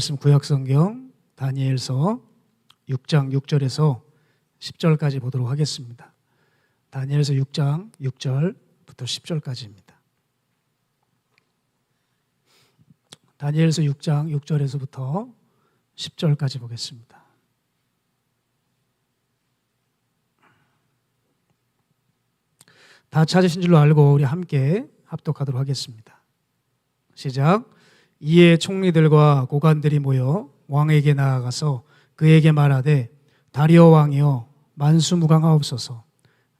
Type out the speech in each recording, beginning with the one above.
말씀 구약성경 다니엘서 6장 6절에서 10절까지 보도록 하겠습니다. 다니엘서 6장 6절부터 10절까지입니다. 다니엘서 6장 6절에서부터 10절까지 보겠습니다. 다 찾으신 줄로 알고 우리 함께 합독하도록 하겠습니다. 시작. 이에 총리들과 고관들이 모여 왕에게 나아가서 그에게 말하되 다리오 왕이여 만수무강하옵소서.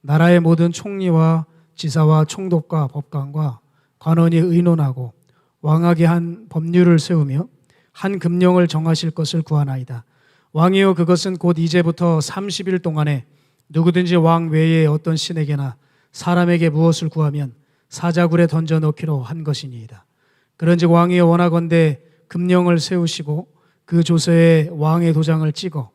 나라의 모든 총리와 지사와 총독과 법관과 관원이 의논하고 왕에게 한 법률을 세우며 한 금령을 정하실 것을 구하나이다. 왕이여 그것은 곧 이제부터 30일 동안에 누구든지 왕 외에 어떤 신에게나 사람에게 무엇을 구하면 사자굴에 던져 넣기로 한 것이니이다. 그런즉 왕이여 원하건대 금령을 세우시고 그 조서에 왕의 도장을 찍어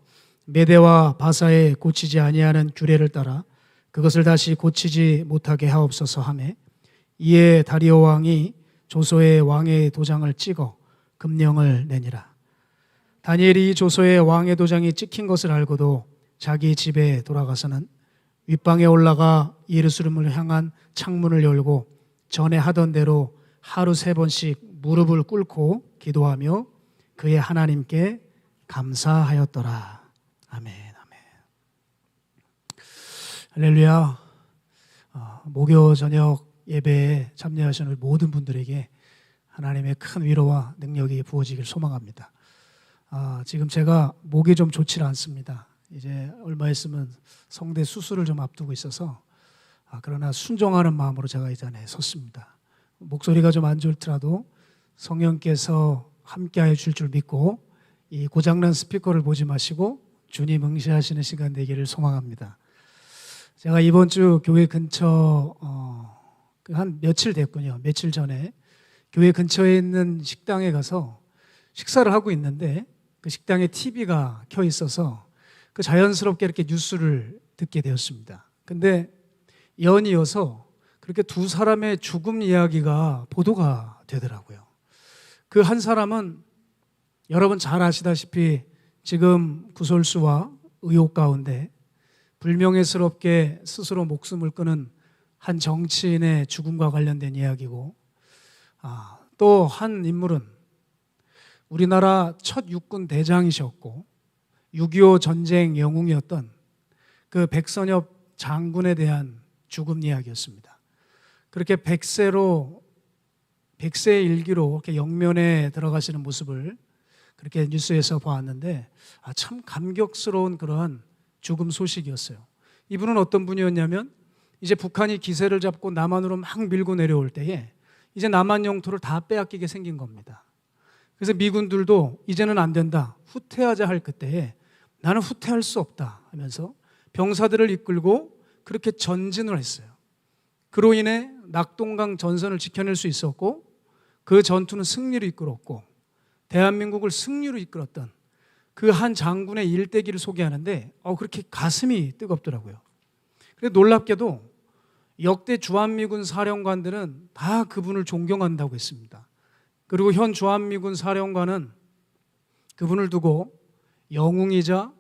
메대와 바사에 고치지 아니하는 규례를 따라 그것을 다시 고치지 못하게 하옵소서 하매 이에 다리오 왕이 조서에 왕의 도장을 찍어 금령을 내니라. 다니엘이 이 조서에 왕의 도장이 찍힌 것을 알고도 자기 집에 돌아가서는 윗방에 올라가 예루살렘을 향한 창문을 열고 전에 하던 대로 하루 3번씩 무릎을 꿇고 기도하며 그의 하나님께 감사하였더라. 아멘. 아멘. 할렐루야. 목요 저녁 예배에 참여하시는 모든 분들에게 하나님의 큰 위로와 능력이 부어지길 소망합니다. 지금 제가 목이 좀 좋지 않습니다. 이제 얼마 있으면 성대 수술을 좀 앞두고 있어서 그러나 순종하는 마음으로 제가 이 자리에 섰습니다. 목소리가 좀 안 좋더라도 성령께서 함께하여 줄 줄 믿고 이 고장난 스피커를 보지 마시고 주님 응시하시는 시간 되기를 소망합니다. 제가 이번 주 교회 근처 한 며칠 됐군요. 며칠 전에 교회 근처에 있는 식당에 가서 식사를 하고 있는데 그 식당에 TV가 켜 있어서 그 자연스럽게 이렇게 뉴스를 듣게 되었습니다. 근데 연이어서 그렇게 두 사람의 죽음 이야기가 보도가 되더라고요. 그 한 사람은 여러분 잘 아시다시피 지금 구설수와 의혹 가운데 불명예스럽게 스스로 목숨을 끊은 한 정치인의 죽음과 관련된 이야기고, 또 한 인물은 우리나라 첫 육군 대장이셨고 6.25 전쟁 영웅이었던 그 백선엽 장군에 대한 죽음 이야기였습니다. 그렇게 백세 일기로 이렇게 영면에 들어가시는 모습을 그렇게 뉴스에서 보았는데 참 감격스러운 그러한 죽음 소식이었어요. 이분은 어떤 분이었냐면 이제 북한이 기세를 잡고 남한으로 막 밀고 내려올 때에 이제 남한 영토를 다 빼앗기게 생긴 겁니다. 그래서 미군들도 이제는 안 된다, 후퇴하자 할 그때에 나는 후퇴할 수 없다 하면서 병사들을 이끌고 그렇게 전진을 했어요. 그로 인해 낙동강 전선을 지켜낼 수 있었고 그 전투는 승리를 이끌었고 대한민국을 승리로 이끌었던 그 한 장군의 일대기를 소개하는데 그렇게 가슴이 뜨겁더라고요. 그런데 놀랍게도 역대 주한미군 사령관들은 다 그분을 존경한다고 했습니다. 그리고 현 주한미군 사령관은 그분을 두고 영웅이자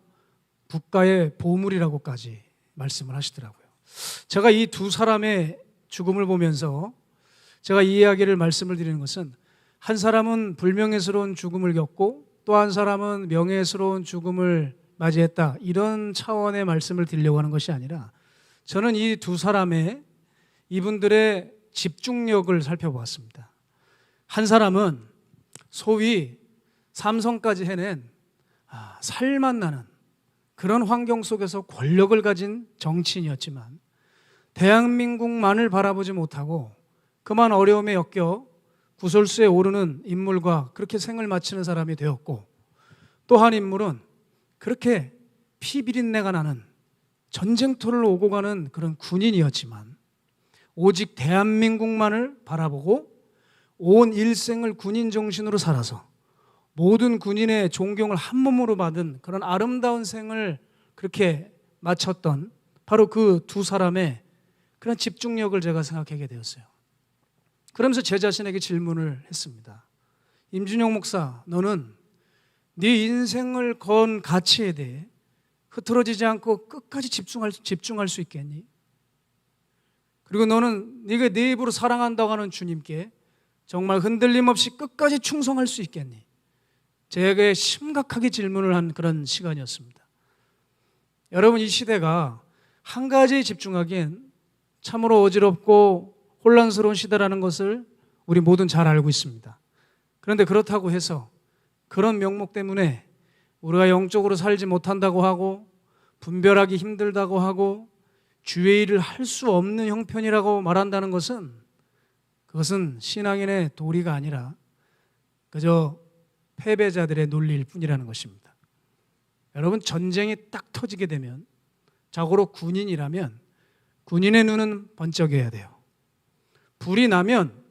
국가의 보물이라고까지 말씀을 하시더라고요. 제가 이 두 사람의 죽음을 보면서 제가 이 이야기를 말씀을 드리는 것은 한 사람은 불명예스러운 죽음을 겪고 또 한 사람은 명예스러운 죽음을 맞이했다, 이런 차원의 말씀을 드리려고 하는 것이 아니라 저는 이 두 사람의 이분들의 집중력을 살펴보았습니다. 한 사람은 소위 삼성까지 해낸 살맛 나는 그런 환경 속에서 권력을 가진 정치인이었지만 대한민국만을 바라보지 못하고 그만 어려움에 엮여 구설수에 오르는 인물과 그렇게 생을 마치는 사람이 되었고, 또 한 인물은 그렇게 피비린내가 나는 전쟁터를 오고 가는 그런 군인이었지만 오직 대한민국만을 바라보고 온 일생을 군인 정신으로 살아서 모든 군인의 존경을 한 몸으로 받은 그런 아름다운 생을 그렇게 마쳤던 바로 그 두 사람의 그런 집중력을 제가 생각하게 되었어요. 그러면서 제 자신에게 질문을 했습니다. 임준영 목사, 너는 네 인생을 건 가치에 대해 흐트러지지 않고 끝까지 집중할 수 있겠니? 그리고 너는 네가 네 입으로 사랑한다고 하는 주님께 정말 흔들림 없이 끝까지 충성할 수 있겠니? 제게 심각하게 질문을 한 그런 시간이었습니다. 여러분, 이 시대가 한 가지에 집중하기엔 참으로 어지럽고 혼란스러운 시대라는 것을 우리 모두는 잘 알고 있습니다. 그런데 그렇다고 해서 그런 명목 때문에 우리가 영적으로 살지 못한다고 하고 분별하기 힘들다고 하고 주의 일을 할 수 없는 형편이라고 말한다는 것은 그것은 신앙인의 도리가 아니라 그저 패배자들의 논리일 뿐이라는 것입니다. 여러분, 전쟁이 딱 터지게 되면 자고로 군인이라면 군인의 눈은 번쩍여야 돼요. 불이 나면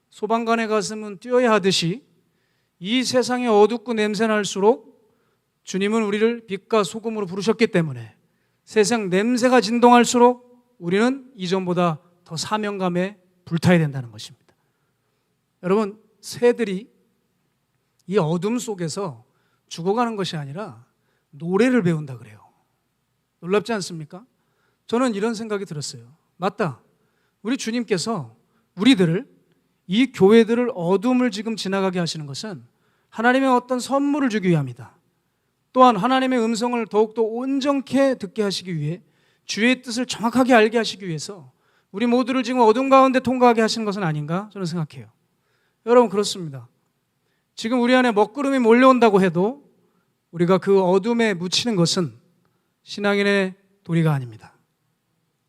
소방관의 가슴은 뛰어야 하듯이 이 세상에 어둡고 냄새날수록 주님은 우리를 빛과 소금으로 부르셨기 때문에 세상 냄새가 진동할수록 우리는 이전보다 더 사명감에 불타야 된다는 것입니다. 여러분, 새들이 이 어둠 속에서 죽어가는 것이 아니라 노래를 배운다 그래요. 놀랍지 않습니까? 저는 이런 생각이 들었어요. 맞다. 우리 주님께서 우리들을, 이 교회들을 어둠을 지금 지나가게 하시는 것은 하나님의 어떤 선물을 주기 위함이다. 또한 하나님의 음성을 더욱더 온전케 듣게 하시기 위해 주의 뜻을 정확하게 알게 하시기 위해서 우리 모두를 지금 어둠 가운데 통과하게 하시는 것은 아닌가 저는 생각해요. 여러분, 그렇습니다. 지금 우리 안에 먹구름이 몰려온다고 해도 우리가 그 어둠에 묻히는 것은 신앙인의 도리가 아닙니다.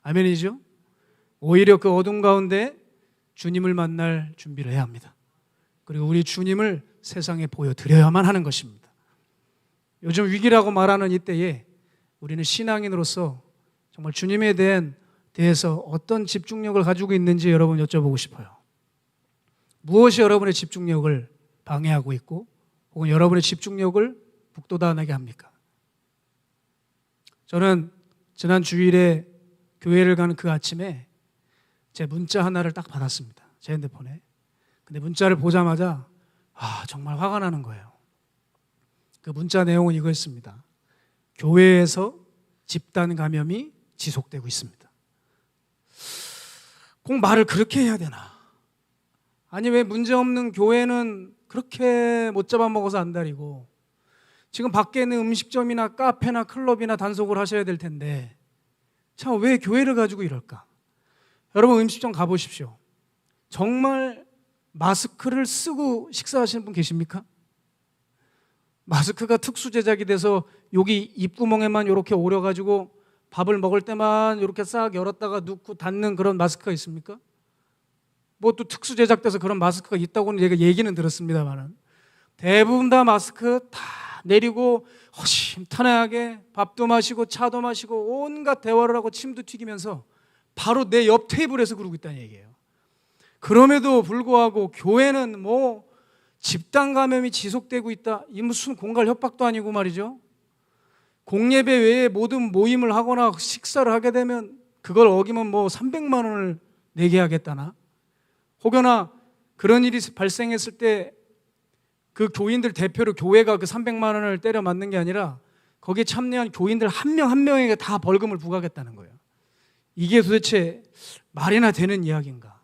아멘이죠? 오히려 그 어둠 가운데 주님을 만날 준비를 해야 합니다. 그리고 우리 주님을 세상에 보여드려야만 하는 것입니다. 요즘 위기라고 말하는 이때에 우리는 신앙인으로서 정말 주님에 대해서 어떤 집중력을 가지고 있는지 여러분 여쭤보고 싶어요. 무엇이 여러분의 집중력을 방해하고 있고 혹은 여러분의 집중력을 북돋아나게 합니까? 저는 지난 주일에 교회를 가는 그 아침에 제 문자 하나를 딱 받았습니다. 제 핸드폰에. 근데 문자를 보자마자 정말 화가 나는 거예요. 그 문자 내용은 이거였습니다. 교회에서 집단 감염이 지속되고 있습니다. 꼭 말을 그렇게 해야 되나? 아니, 왜 문제없는 교회는 그렇게 못 잡아먹어서 안달이고 지금 밖에 있는 음식점이나 카페나 클럽이나 단속을 하셔야 될 텐데 참 왜 교회를 가지고 이럴까? 여러분, 음식점 가보십시오. 정말 마스크를 쓰고 식사하시는 분 계십니까? 마스크가 특수 제작이 돼서 여기 입구멍에만 이렇게 오려가지고 밥을 먹을 때만 이렇게 싹 열었다가 넣고 닫는 그런 마스크가 있습니까? 뭐 또 특수 제작돼서 그런 마스크가 있다고는 제가 얘기는 들었습니다만은 대부분 다 마스크 다 내리고 허심탄회하게 밥도 마시고 차도 마시고 온갖 대화를 하고 침도 튀기면서 바로 내 옆 테이블에서 그러고 있다는 얘기예요. 그럼에도 불구하고 교회는 뭐 집단 감염이 지속되고 있다. 이 무슨 공갈 협박도 아니고 말이죠. 공예배 외에 모든 모임을 하거나 식사를 하게 되면 그걸 어기면 뭐 300만 원을 내게 하겠다나, 혹여나 그런 일이 발생했을 때 그 교인들 대표로 교회가 그 300만 원을 때려 맞는 게 아니라 거기에 참여한 교인들 한 명 한 명에게 다 벌금을 부과하겠다는 거예요. 이게 도대체 말이나 되는 이야기인가?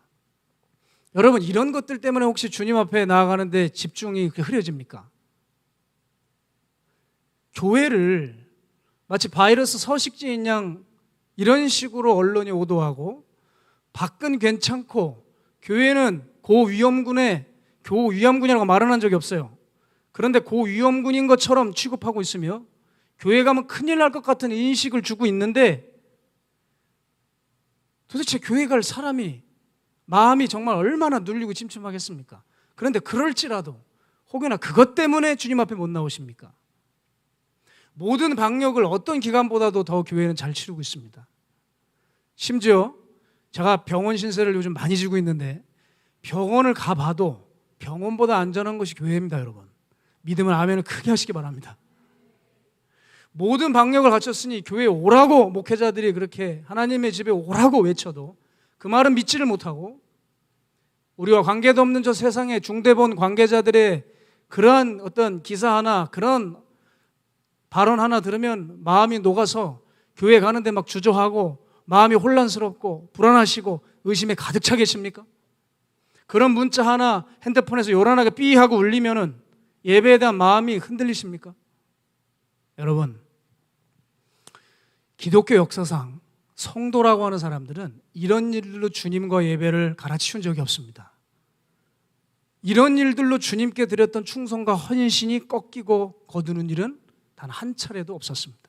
여러분, 이런 것들 때문에 혹시 주님 앞에 나아가는데 집중이 흐려집니까? 교회를 마치 바이러스 서식지인 양 이런 식으로 언론이 오도하고 밖은 괜찮고 교회는 고위험군이라고 말은 한 적이 없어요. 그런데 고위험군인 것처럼 취급하고 있으며 교회 가면 큰일 날 것 같은 인식을 주고 있는데 도대체 교회 갈 사람이 마음이 정말 얼마나 눌리고 침침하겠습니까? 그런데 그럴지라도 혹여나 그것 때문에 주님 앞에 못 나오십니까? 모든 방역을 어떤 기관보다도 더 교회는 잘 치르고 있습니다. 심지어 제가 병원 신세를 요즘 많이 지고 있는데 병원을 가봐도 병원보다 안전한 것이 교회입니다. 여러분, 믿으면 아멘을 크게 하시기 바랍니다. 모든 방역을 갖췄으니 교회에 오라고 목회자들이 그렇게 하나님의 집에 오라고 외쳐도 그 말은 믿지를 못하고 우리와 관계도 없는 저 세상의 중대본 관계자들의 그러한 어떤 기사 하나, 그런 발언 하나 들으면 마음이 녹아서 교회 가는데 막 주저하고 마음이 혼란스럽고 불안하시고 의심에 가득 차 계십니까? 그런 문자 하나 핸드폰에서 요란하게 삐 하고 울리면은 예배에 대한 마음이 흔들리십니까? 여러분, 기독교 역사상 성도라고 하는 사람들은 이런 일들로 주님과 예배를 갈아치운 적이 없습니다. 이런 일들로 주님께 드렸던 충성과 헌신이 꺾이고 거두는 일은 단 한 차례도 없었습니다.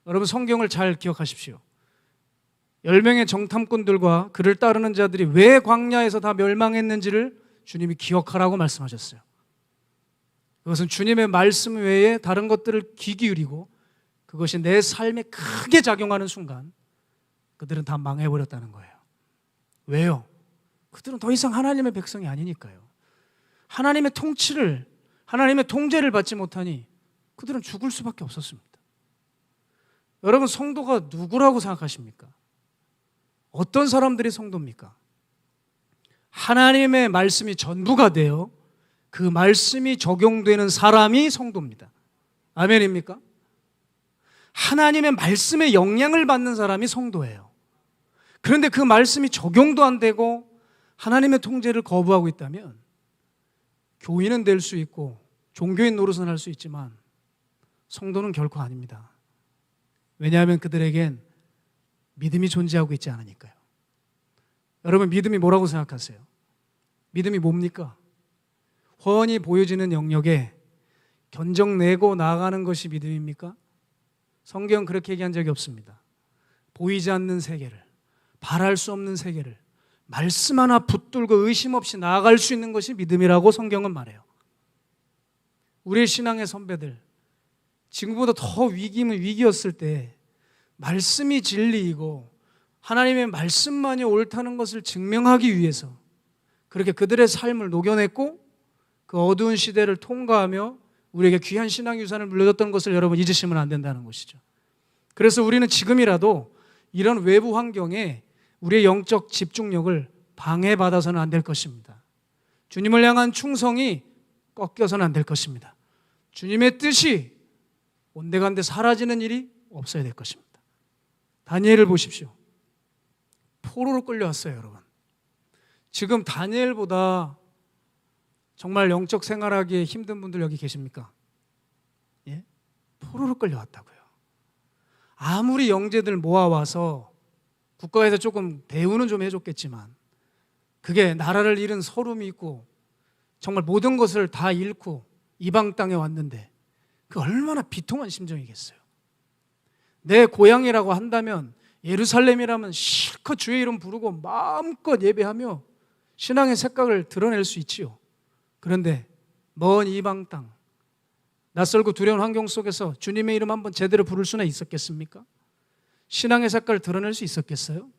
여러분, 성경을 잘 기억하십시오. 10명의 정탐꾼들과 그를 따르는 자들이 왜 광야에서 다 멸망했는지를 주님이 기억하라고 말씀하셨어요. 그것은 주님의 말씀 외에 다른 것들을 귀 기울이고 그것이 내 삶에 크게 작용하는 순간 그들은 다 망해버렸다는 거예요. 왜요? 그들은 더 이상 하나님의 백성이 아니니까요. 하나님의 통치를, 하나님의 통제를 받지 못하니 그들은 죽을 수밖에 없었습니다. 여러분, 성도가 누구라고 생각하십니까? 어떤 사람들이 성도입니까? 하나님의 말씀이 전부가 되어 그 말씀이 적용되는 사람이 성도입니다. 아멘입니까? 하나님의 말씀에 영향을 받는 사람이 성도예요. 그런데 그 말씀이 적용도 안 되고 하나님의 통제를 거부하고 있다면 교인은 될 수 있고 종교인 노릇은 할 수 있지만 성도는 결코 아닙니다. 왜냐하면 그들에겐 믿음이 존재하고 있지 않으니까요. 여러분, 믿음이 뭐라고 생각하세요? 믿음이 뭡니까? 훤히 보여지는 영역에 견적내고 나아가는 것이 믿음입니까? 성경은 그렇게 얘기한 적이 없습니다. 보이지 않는 세계를, 바랄 수 없는 세계를 말씀 하나 붙들고 의심 없이 나아갈 수 있는 것이 믿음이라고 성경은 말해요. 우리의 신앙의 선배들, 지금보다 더 위기면 위기였을 때 말씀이 진리이고 하나님의 말씀만이 옳다는 것을 증명하기 위해서 그렇게 그들의 삶을 녹여냈고 그 어두운 시대를 통과하며 우리에게 귀한 신앙유산을 물려줬던 것을 여러분 잊으시면 안 된다는 것이죠. 그래서 우리는 지금이라도 이런 외부 환경에 우리의 영적 집중력을 방해받아서는 안 될 것입니다. 주님을 향한 충성이 꺾여서는 안 될 것입니다. 주님의 뜻이 온데간데 사라지는 일이 없어야 될 것입니다. 다니엘을 보십시오. 포로로 끌려왔어요, 여러분. 지금 다니엘보다 정말 영적 생활하기에 힘든 분들 여기 계십니까? 예? 포로로 끌려왔다고요. 아무리 영재들 모아와서 국가에서 조금 대우는 좀 해줬겠지만 그게 나라를 잃은 서름이 있고 정말 모든 것을 다 잃고 이방 땅에 왔는데 그 얼마나 비통한 심정이겠어요. 내 고향이라고 한다면 예루살렘이라면 실컷 주의 이름 부르고 마음껏 예배하며 신앙의 색깔을 드러낼 수 있지요. 그런데 먼 이방 땅, 낯설고 두려운 환경 속에서 주님의 이름 한번 제대로 부를 수나 있었겠습니까? 신앙의 색깔을 드러낼 수 있었겠어요?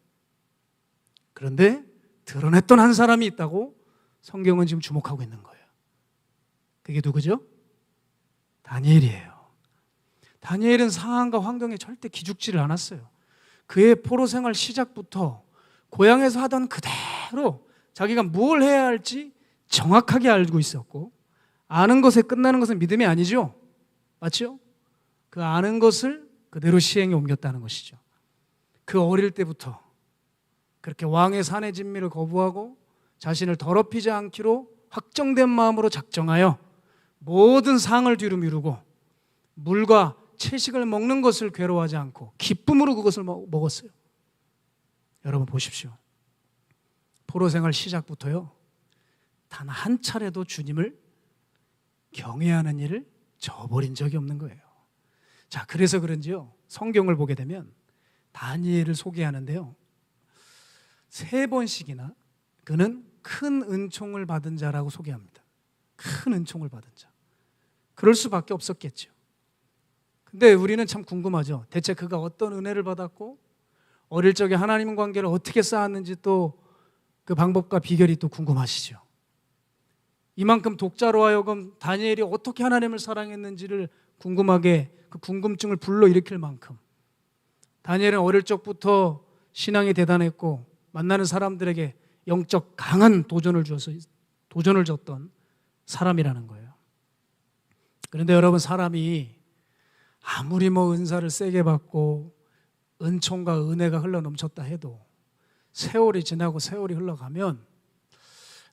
그런데 드러냈던 한 사람이 있다고 성경은 지금 주목하고 있는 거예요. 그게 누구죠? 다니엘이에요. 다니엘은 상황과 환경에 절대 기죽지를 않았어요. 그의 포로 생활 시작부터 고향에서 하던 그대로 자기가 뭘 해야 할지 정확하게 알고 있었고, 아는 것에 끝나는 것은 믿음이 아니죠. 맞죠? 그 아는 것을 그대로 시행에 옮겼다는 것이죠. 그 어릴 때부터 그렇게 왕의 산의 진미를 거부하고 자신을 더럽히지 않기로 확정된 마음으로 작정하여 모든 상을 뒤로 미루고 물과 채식을 먹는 것을 괴로워하지 않고 기쁨으로 그것을 먹었어요. 여러분 보십시오. 포로 생활 시작부터요, 단 한 차례도 주님을 경외하는 일을 저버린 적이 없는 거예요. 자, 그래서 그런지요, 성경을 보게 되면 다니엘을 소개하는데요, 3번씩이나 그는 큰 은총을 받은 자라고 소개합니다. 큰 은총을 받은 자. 그럴 수밖에 없었겠죠. 근데 우리는 참 궁금하죠. 대체 그가 어떤 은혜를 받았고 어릴 적에 하나님 관계를 어떻게 쌓았는지 또 그 방법과 비결이 또 궁금하시죠. 이만큼 독자로 하여금 다니엘이 어떻게 하나님을 사랑했는지를 궁금하게, 그 궁금증을 불러일으킬 만큼 다니엘은 어릴 적부터 신앙이 대단했고 만나는 사람들에게 영적 강한 도전을 줬던 사람이라는 거예요. 그런데 여러분, 사람이 아무리 은사를 세게 받고 은총과 은혜가 흘러넘쳤다 해도 세월이 지나고 세월이 흘러가면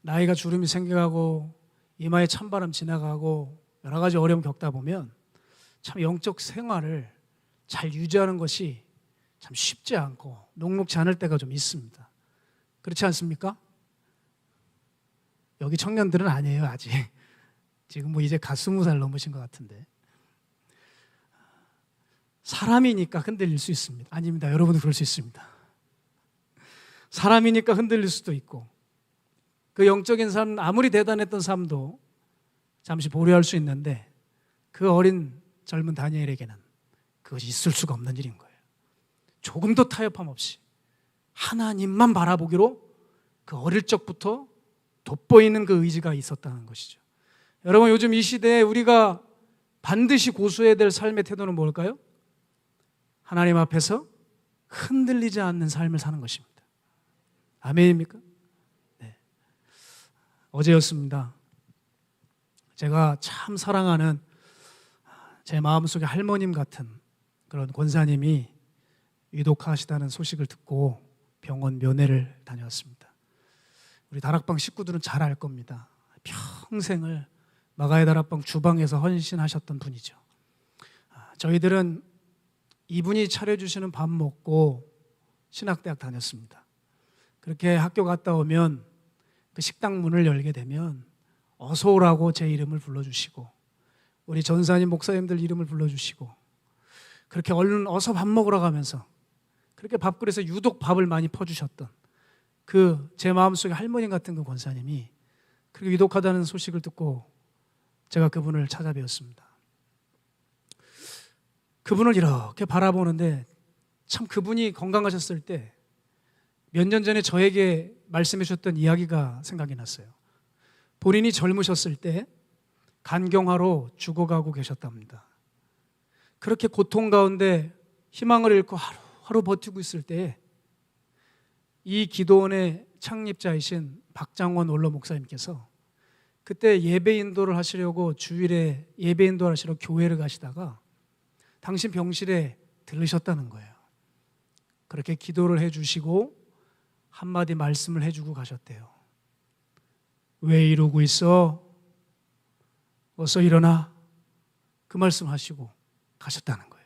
나이가 주름이 생겨가고 이마에 찬바람 지나가고 여러 가지 어려움 겪다 보면 참 영적 생활을 잘 유지하는 것이 참 쉽지 않고 녹록지 않을 때가 좀 있습니다. 그렇지 않습니까? 여기 청년들은 아니에요, 아직. 지금 이제 갓 20살 넘으신 것 같은데. 사람이니까 흔들릴 수 있습니다. 아닙니다. 여러분도 그럴 수 있습니다. 사람이니까 흔들릴 수도 있고, 그 영적인 삶, 아무리 대단했던 삶도 잠시 보류할 수 있는데, 그 어린 젊은 다니엘에게는 그것이 있을 수가 없는 일인 거예요. 조금도 타협함 없이 하나님만 바라보기로 그 어릴 적부터 돋보이는 그 의지가 있었다는 것이죠. 여러분, 요즘 이 시대에 우리가 반드시 고수해야 될 삶의 태도는 뭘까요? 하나님 앞에서 흔들리지 않는 삶을 사는 것입니다. 아멘입니까? 네. 어제였습니다. 제가 참 사랑하는 제 마음속에 할머님 같은 그런 권사님이 위독하시다는 소식을 듣고 병원 면회를 다녀왔습니다. 우리 다락방 식구들은 잘 알 겁니다. 평생을 마가의 다락방 주방에서 헌신하셨던 분이죠. 저희들은 이분이 차려주시는 밥 먹고 신학대학 다녔습니다. 그렇게 학교 갔다 오면 그 식당 문을 열게 되면 어서 오라고 제 이름을 불러주시고 우리 전사님 목사님들 이름을 불러주시고 그렇게 얼른 어서 밥 먹으러 가면서 그렇게 밥그릇에 유독 밥을 많이 퍼주셨던 그 제 마음속에 할머님 같은 그 권사님이 그렇게 위독하다는 소식을 듣고 제가 그분을 찾아뵈었습니다. 그분을 이렇게 바라보는데 참 그분이 건강하셨을 때 몇 년 전에 저에게 말씀해 주셨던 이야기가 생각이 났어요. 본인이 젊으셨을 때 간경화로 죽어가고 계셨답니다. 그렇게 고통 가운데 희망을 잃고 하루하루 버티고 있을 때 이 기도원의 창립자이신 박장원 원로 목사님께서 그때 예배 인도를 하시려고 주일에 예배 인도를 하시러 교회를 가시다가 당신 병실에 들르셨다는 거예요. 그렇게 기도를 해주시고 한마디 말씀을 해주고 가셨대요. 왜 이러고 있어? 어서 일어나. 그 말씀하시고 가셨다는 거예요.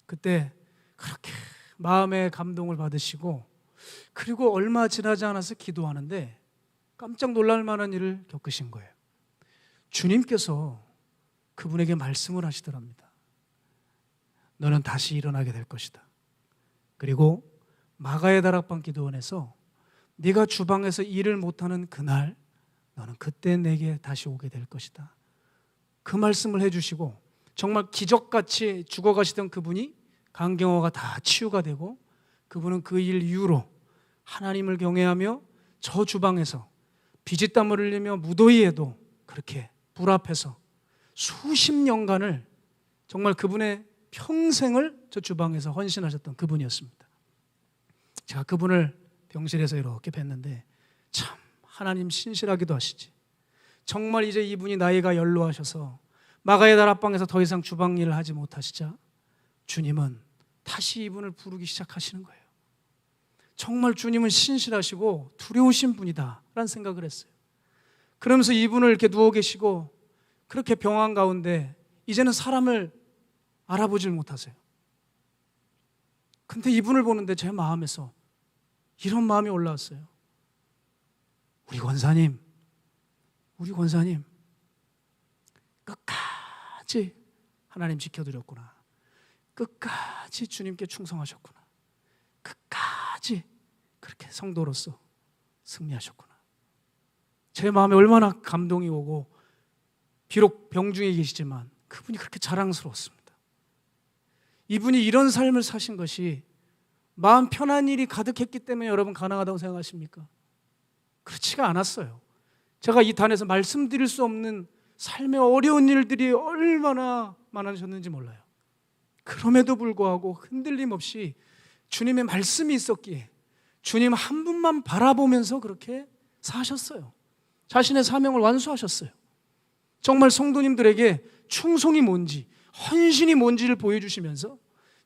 그때 그렇게 마음의 감동을 받으시고 그리고 얼마 지나지 않아서 기도하는데 깜짝 놀랄 만한 일을 겪으신 거예요. 주님께서 그분에게 말씀을 하시더랍니다. 너는 다시 일어나게 될 것이다. 그리고 마가의 다락방 기도원에서 네가 주방에서 일을 못하는 그날 너는 그때 내게 다시 오게 될 것이다. 그 말씀을 해주시고 정말 기적같이 죽어가시던 그분이 간경화가 다 치유가 되고 그분은 그 일 이후로 하나님을 경외하며 저 주방에서 비지땀을 흘리며 무더위에도 그렇게 불 앞에서 수십 년간을 정말 그분의 평생을 저 주방에서 헌신하셨던 그분이었습니다. 제가 그분을 병실에서 이렇게 뵀는데 참 하나님 신실하기도 하시지. 정말 이제 이분이 나이가 연로하셔서 마가의 다락방에서 더 이상 주방 일을 하지 못하시자 주님은 다시 이분을 부르기 시작하시는 거예요. 정말 주님은 신실하시고 두려우신 분이다 라는 생각을 했어요. 그러면서 이분을 이렇게 누워 계시고 그렇게 병환 가운데 이제는 사람을 알아보질 못하세요. 근데 이분을 보는데 제 마음에서 이런 마음이 올라왔어요. 우리 권사님 끝까지 하나님 지켜드렸구나. 끝까지 주님께 충성하셨구나. 끝까지 그렇게 성도로서 승리하셨구나. 제 마음에 얼마나 감동이 오고 비록 병중에 계시지만 그분이 그렇게 자랑스러웠습니다. 이분이 이런 삶을 사신 것이 마음 편한 일이 가득했기 때문에 여러분 가능하다고 생각하십니까? 그렇지가 않았어요. 제가 이 단에서 말씀드릴 수 없는 삶의 어려운 일들이 얼마나 많으셨는지 몰라요. 그럼에도 불구하고 흔들림 없이 주님의 말씀이 있었기에 주님 한 분만 바라보면서 그렇게 사셨어요. 자신의 사명을 완수하셨어요. 정말 성도님들에게 충성이 뭔지, 헌신이 뭔지를 보여주시면서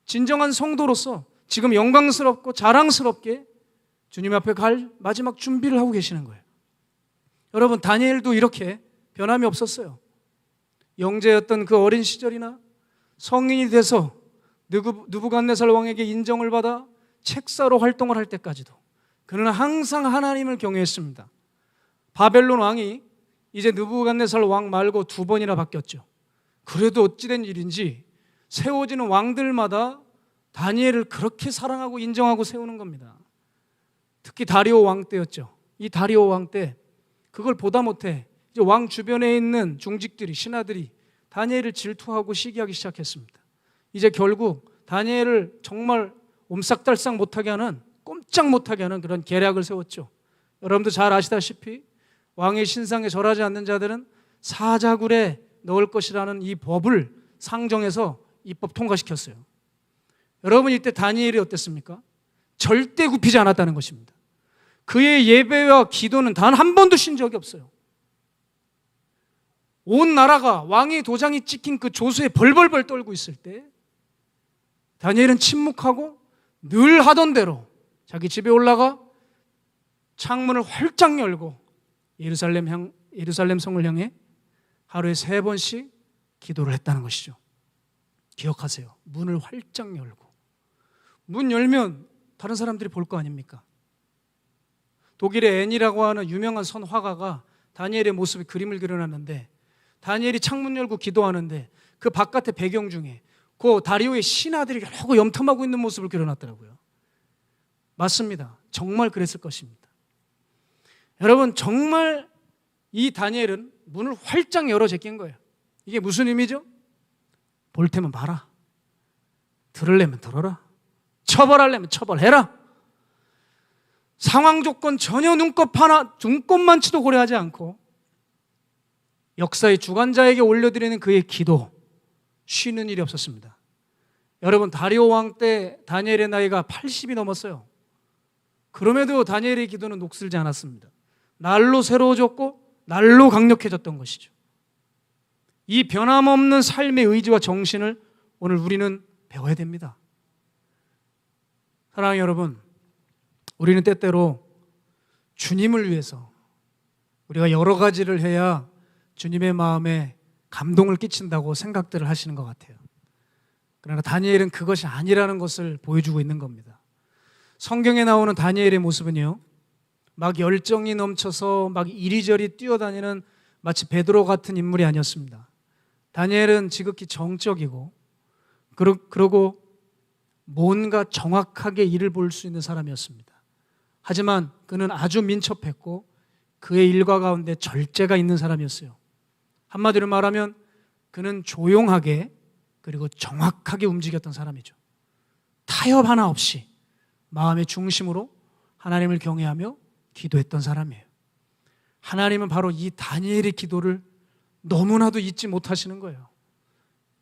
진정한 성도로서 지금 영광스럽고 자랑스럽게 주님 앞에 갈 마지막 준비를 하고 계시는 거예요. 여러분, 다니엘도 이렇게 변함이 없었어요. 영재였던 그 어린 시절이나 성인이 돼서 느부갓네살 왕에게 인정을 받아 책사로 활동을 할 때까지도 그는 항상 하나님을 경외했습니다. 바벨론 왕이 이제 느부갓네살 왕 말고 2번이나 바뀌었죠. 그래도 어찌된 일인지 세워지는 왕들마다 다니엘을 그렇게 사랑하고 인정하고 세우는 겁니다. 특히 다리오 왕 때였죠. 이 다리오 왕 때 그걸 보다 못해 이제 왕 주변에 있는 중직들이, 신하들이 다니엘을 질투하고 시기하기 시작했습니다. 이제 결국 다니엘을 정말 옴싹달싹 못하게 하는, 꼼짝 못하게 하는 그런 계략을 세웠죠. 여러분도 잘 아시다시피 왕의 신상에 절하지 않는 자들은 사자굴에 넣을 것이라는 이 법을 상정해서 입법 통과시켰어요. 여러분, 이때 다니엘이 어땠습니까? 절대 굽히지 않았다는 것입니다. 그의 예배와 기도는 단 한 번도 쉰 적이 없어요. 온 나라가 왕의 도장이 찍힌 그 조수에 벌벌벌 떨고 있을 때 다니엘은 침묵하고 늘 하던 대로 자기 집에 올라가 창문을 활짝 열고 예루살렘 성을 향해 하루에 3번씩 기도를 했다는 것이죠. 기억하세요. 문을 활짝 열고. 문 열면 다른 사람들이 볼 거 아닙니까? 독일의 앤이라고 하는 유명한 선화가가 다니엘의 모습에 그림을 그려놨는데, 다니엘이 창문 열고 기도하는데 그 바깥의 배경 중에 그 다리오의 신하들이 여러 염탐하고 있는 모습을 그려놨더라고요. 맞습니다. 정말 그랬을 것입니다. 여러분, 정말 이 다니엘은 문을 활짝 열어 제낀 거예요. 이게 무슨 의미죠? 볼 테면 봐라, 들으려면 들어라, 처벌하려면 처벌해라. 상황 조건 전혀 눈꼽만치도 고려하지 않고 역사의 주관자에게 올려드리는 그의 기도, 쉬는 일이 없었습니다. 여러분, 다리오 왕 때 다니엘의 나이가 80이 넘었어요. 그럼에도 다니엘의 기도는 녹슬지 않았습니다. 날로 새로워졌고 날로 강력해졌던 것이죠. 이 변함없는 삶의 의지와 정신을 오늘 우리는 배워야 됩니다. 사랑하는 여러분, 우리는 때때로 주님을 위해서 우리가 여러 가지를 해야 주님의 마음에 감동을 끼친다고 생각들을 하시는 것 같아요. 그러나 다니엘은 그것이 아니라는 것을 보여주고 있는 겁니다. 성경에 나오는 다니엘의 모습은요, 막 열정이 넘쳐서 막 이리저리 뛰어다니는 마치 베드로 같은 인물이 아니었습니다. 다니엘은 지극히 정적이고 그러고 뭔가 정확하게 일을 볼 수 있는 사람이었습니다. 하지만 그는 아주 민첩했고 그의 일과 가운데 절제가 있는 사람이었어요. 한마디로 말하면 그는 조용하게 그리고 정확하게 움직였던 사람이죠. 타협 하나 없이 마음의 중심으로 하나님을 경외하며 기도했던 사람이에요. 하나님은 바로 이 다니엘의 기도를 너무나도 잊지 못하시는 거예요.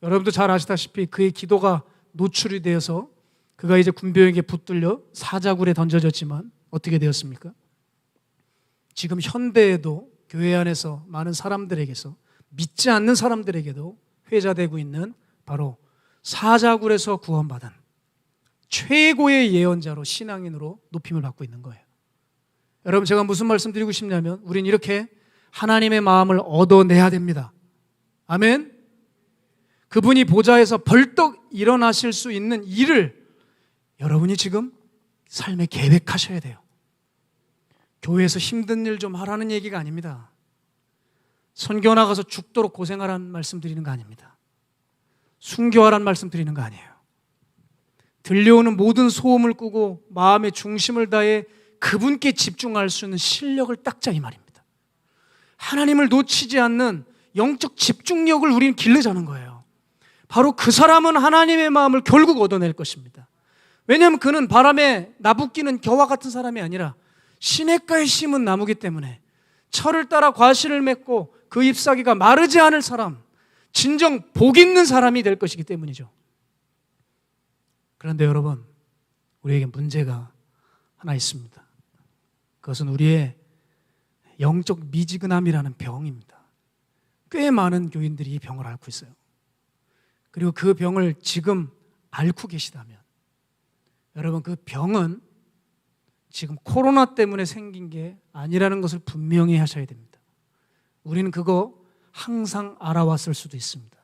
여러분도 잘 아시다시피 그의 기도가 노출이 되어서 그가 이제 군병에게 붙들려 사자굴에 던져졌지만 어떻게 되었습니까? 지금 현대에도 교회 안에서 많은 사람들에게서, 믿지 않는 사람들에게도 회자되고 있는 바로 사자굴에서 구원받은 최고의 예언자로, 신앙인으로 높임을 받고 있는 거예요. 여러분, 제가 무슨 말씀 드리고 싶냐면 우린 이렇게 하나님의 마음을 얻어내야 됩니다. 아멘. 그분이 보좌에서 벌떡 일어나실 수 있는 일을 여러분이 지금 삶에 계획하셔야 돼요. 교회에서 힘든 일 좀 하라는 얘기가 아닙니다. 선교 나가서 죽도록 고생하라는 말씀 드리는 거 아닙니다. 순교하라는 말씀 드리는 거 아니에요. 들려오는 모든 소음을 끄고 마음의 중심을 다해 그분께 집중할 수 있는 실력을 닦자, 이 말입니다. 하나님을 놓치지 않는 영적 집중력을 우리는 기르자는 거예요. 바로 그 사람은 하나님의 마음을 결국 얻어낼 것입니다. 왜냐하면 그는 바람에 나부끼는 겨와 같은 사람이 아니라 시냇가에 심은 나무기 때문에 철을 따라 과실을 맺고 그 잎사귀가 마르지 않을 사람, 진정 복 있는 사람이 될 것이기 때문이죠. 그런데 여러분, 우리에게 문제가 하나 있습니다. 그것은 우리의 영적 미지근함이라는 병입니다. 꽤 많은 교인들이 이 병을 앓고 있어요. 그리고 그 병을 지금 앓고 계시다면 여러분, 그 병은 지금 코로나 때문에 생긴 게 아니라는 것을 분명히 하셔야 됩니다. 우리는 그거 항상 알아왔을 수도 있습니다.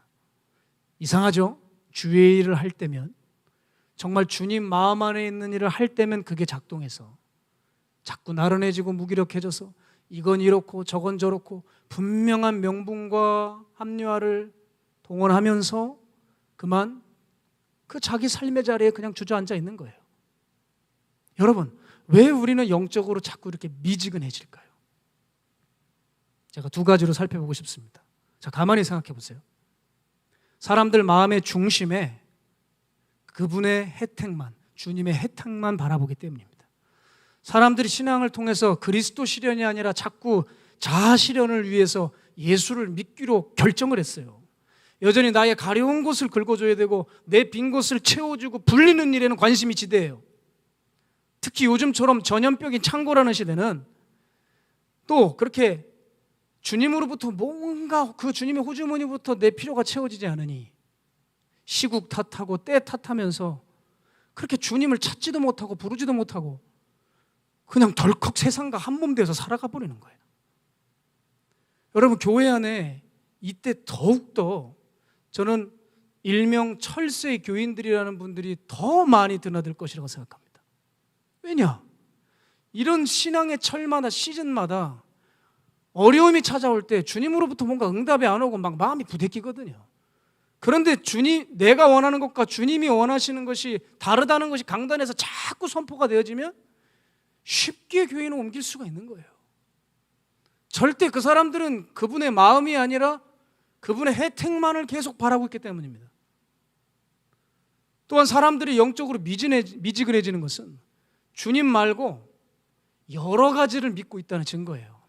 이상하죠? 주의 일을 할 때면, 정말 주님 마음 안에 있는 일을 할 때면 그게 작동해서 자꾸 나른해지고 무기력해져서 이건 이렇고 저건 저렇고 분명한 명분과 합리화를 동원하면서 그만 그 자기 삶의 자리에 그냥 주저앉아 있는 거예요. 여러분, 왜 우리는 영적으로 자꾸 이렇게 미지근해질까요? 제가 두 가지로 살펴보고 싶습니다. 자, 가만히 생각해 보세요. 사람들 마음의 중심에 그분의 혜택만, 주님의 혜택만 바라보기 때문입니다. 사람들이 신앙을 통해서 그리스도 실현이 아니라 자꾸 자아 실현을 위해서 예수를 믿기로 결정을 했어요. 여전히 나의 가려운 곳을 긁어줘야 되고 내 빈 곳을 채워주고 불리는 일에는 관심이 지대해요. 특히 요즘처럼 전염병이 창궐하는 시대는 또 그렇게 주님으로부터 뭔가 그 주님의 호주머니부터 내 필요가 채워지지 않으니 시국 탓하고 때 탓하면서 그렇게 주님을 찾지도 못하고 부르지도 못하고 그냥 덜컥 세상과 한몸 되어서 살아가 버리는 거예요. 여러분, 교회 안에 이때 더욱더 저는 일명 철새 교인들이라는 분들이 더 많이 드나들 것이라고 생각합니다. 왜냐? 이런 신앙의 철마다 시즌마다 어려움이 찾아올 때 주님으로부터 뭔가 응답이 안 오고 막 마음이 부대끼거든요. 그런데 내가 원하는 것과 주님이 원하시는 것이 다르다는 것이 강단에서 자꾸 선포가 되어지면 쉽게 교인을 옮길 수가 있는 거예요. 절대 그 사람들은 그분의 마음이 아니라 그분의 혜택만을 계속 바라고 있기 때문입니다. 또한 사람들이 영적으로 미지근해지는 것은 주님 말고 여러 가지를 믿고 있다는 증거예요.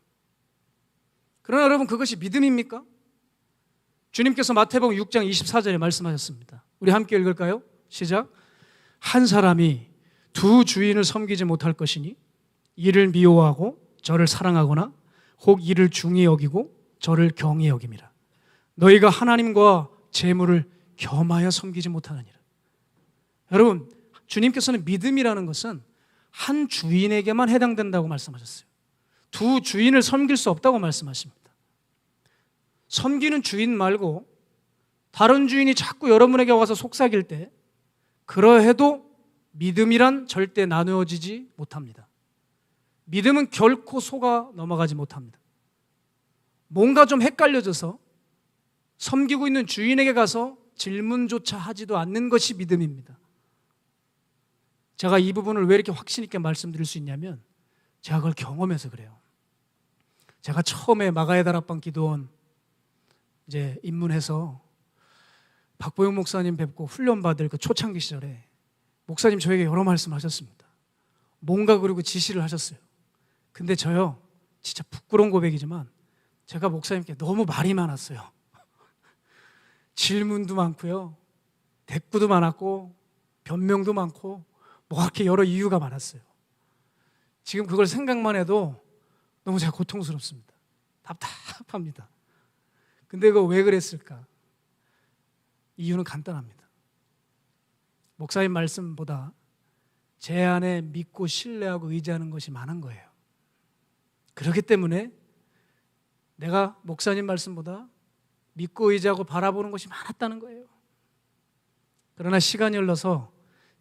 그러나 여러분, 그것이 믿음입니까? 주님께서 마태복음 6장 24절에 말씀하셨습니다. 우리 함께 읽을까요? 시작. 한 사람이 두 주인을 섬기지 못할 것이니 이를 미워하고 저를 사랑하거나 혹 이를 중히 여기고 저를 경히 여김이라. 너희가 하나님과 재물을 겸하여 섬기지 못하느니라. 여러분, 주님께서는 믿음이라는 것은 한 주인에게만 해당된다고 말씀하셨어요. 두 주인을 섬길 수 없다고 말씀하십니다. 섬기는 주인 말고 다른 주인이 자꾸 여러분에게 와서 속삭일 때 그러해도 믿음이란 절대 나누어지지 못합니다. 믿음은 결코 속아 넘어가지 못합니다. 뭔가 좀 헷갈려져서 섬기고 있는 주인에게 가서 질문조차 하지도 않는 것이 믿음입니다. 제가 이 부분을 왜 이렇게 확신 있게 말씀드릴 수 있냐면 제가 그걸 경험해서 그래요. 제가 처음에 마가의 다락방 기도원 이제 입문해서 박보영 목사님 뵙고 훈련받을 그 초창기 시절에 목사님 저에게 여러 말씀하셨습니다. 뭔가 그리고 지시를 하셨어요. 근데 저요, 진짜 부끄러운 고백이지만 제가 목사님께 너무 말이 많았어요. 질문도 많고요, 대꾸도 많았고 변명도 많고 뭐 이렇게 여러 이유가 많았어요. 지금 그걸 생각만 해도 너무 제가 고통스럽습니다. 답답합니다. 근데 그거 왜 그랬을까? 이유는 간단합니다. 목사님 말씀보다 제 안에 믿고 신뢰하고 의지하는 것이 많은 거예요. 그렇기 때문에 내가 목사님 말씀보다 믿고 의지하고 바라보는 것이 많았다는 거예요. 그러나 시간이 흘러서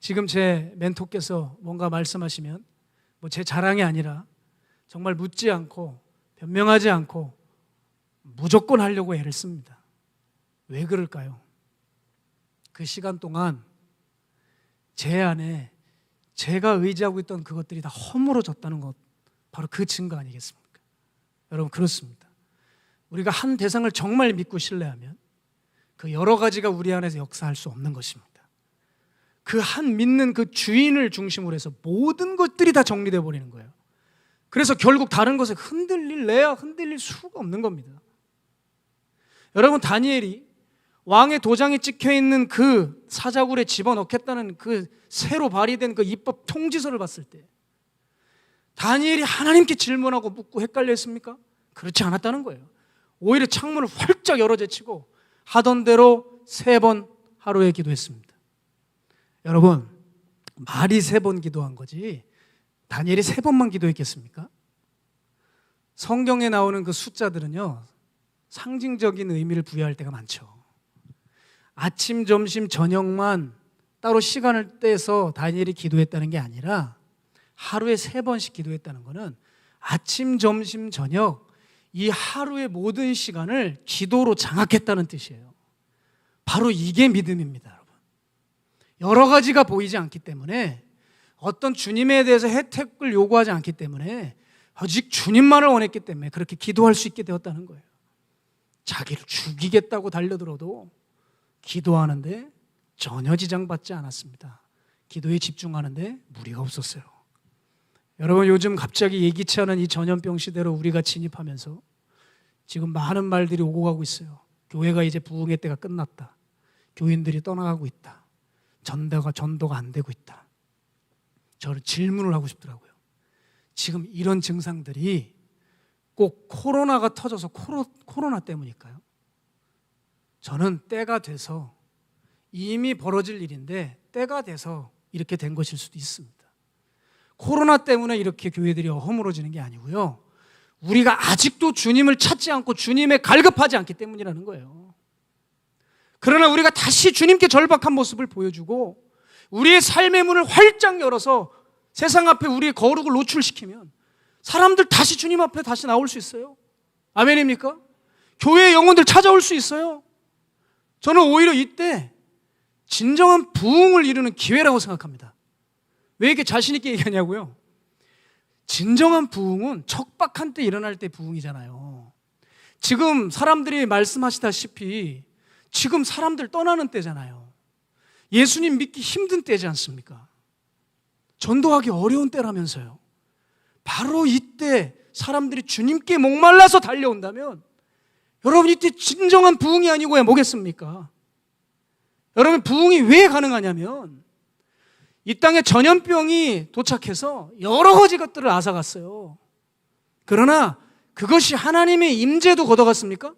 지금 제 멘토께서 뭔가 말씀하시면 뭐 제 자랑이 아니라 정말 묻지 않고 변명하지 않고 무조건 하려고 애를 씁니다. 왜 그럴까요? 그 시간 동안 제 안에 제가 의지하고 있던 그것들이 다 허물어졌다는 것, 바로 그 증거 아니겠습니까? 여러분, 그렇습니다. 우리가 한 대상을 정말 믿고 신뢰하면 그 여러 가지가 우리 안에서 역사할 수 없는 것입니다. 그 한 믿는 그 주인을 중심으로 해서 모든 것들이 다 정리되어 버리는 거예요. 그래서 결국 다른 것에 흔들릴 수가 없는 겁니다. 여러분, 다니엘이 왕의 도장이 찍혀있는 그 사자굴에 집어넣겠다는 그 새로 발의된 그 입법 통지서를 봤을 때 다니엘이 하나님께 질문하고 묻고 헷갈려 했습니까? 그렇지 않았다는 거예요. 오히려 창문을 활짝 열어 제치고 하던 대로 3번 하루에 기도했습니다. 여러분, 말이 3번 기도한 거지 다니엘이 3번만 기도했겠습니까? 성경에 나오는 그 숫자들은요, 상징적인 의미를 부여할 때가 많죠. 아침, 점심, 저녁만 따로 시간을 떼서 다니엘이 기도했다는 게 아니라 하루에 3번씩 기도했다는 것은 아침, 점심, 저녁 이 하루의 모든 시간을 기도로 장악했다는 뜻이에요. 바로 이게 믿음입니다, 여러분. 여러 가지가 보이지 않기 때문에, 어떤 주님에 대해서 혜택을 요구하지 않기 때문에, 오직 주님만을 원했기 때문에 그렇게 기도할 수 있게 되었다는 거예요. 자기를 죽이겠다고 달려들어도 기도하는데 전혀 지장받지 않았습니다. 기도에 집중하는데 무리가 없었어요. 여러분, 요즘 갑자기 예기치 않은 이 전염병 시대로 우리가 진입하면서 지금 많은 말들이 오고 가고 있어요. 교회가 이제 부흥의 때가 끝났다. 교인들이 떠나가고 있다. 전도가 안 되고 있다. 저는 질문을 하고 싶더라고요. 지금 이런 증상들이 꼭 코로나가 터져서 코로나 때문일까요? 저는 때가 돼서, 이미 벌어질 일인데 때가 돼서 이렇게 된 것일 수도 있습니다. 코로나 때문에 이렇게 교회들이 허물어지는 게 아니고요, 우리가 아직도 주님을 찾지 않고 주님에 갈급하지 않기 때문이라는 거예요. 그러나 우리가 다시 주님께 절박한 모습을 보여주고 우리의 삶의 문을 활짝 열어서 세상 앞에 우리의 거룩을 노출시키면 사람들 다시 주님 앞에 다시 나올 수 있어요. 아멘입니까? 교회의 영혼들 찾아올 수 있어요. 저는 오히려 이때 진정한 부흥을 이루는 기회라고 생각합니다. 왜 이렇게 자신 있게 얘기하냐고요? 진정한 부흥은 척박한 때 일어날 때 부흥이잖아요. 지금 사람들이 말씀하시다시피 지금 사람들 떠나는 때잖아요. 예수님 믿기 힘든 때지 않습니까? 전도하기 어려운 때라면서요. 바로 이때 사람들이 주님께 목말라서 달려온다면, 여러분, 이때 진정한 부흥이 아니고야 뭐겠습니까? 여러분, 부흥이 왜 가능하냐면 이 땅에 전염병이 도착해서 여러 가지 것들을 앗아갔어요. 그러나 그것이 하나님의 임재도 걷어갔습니까?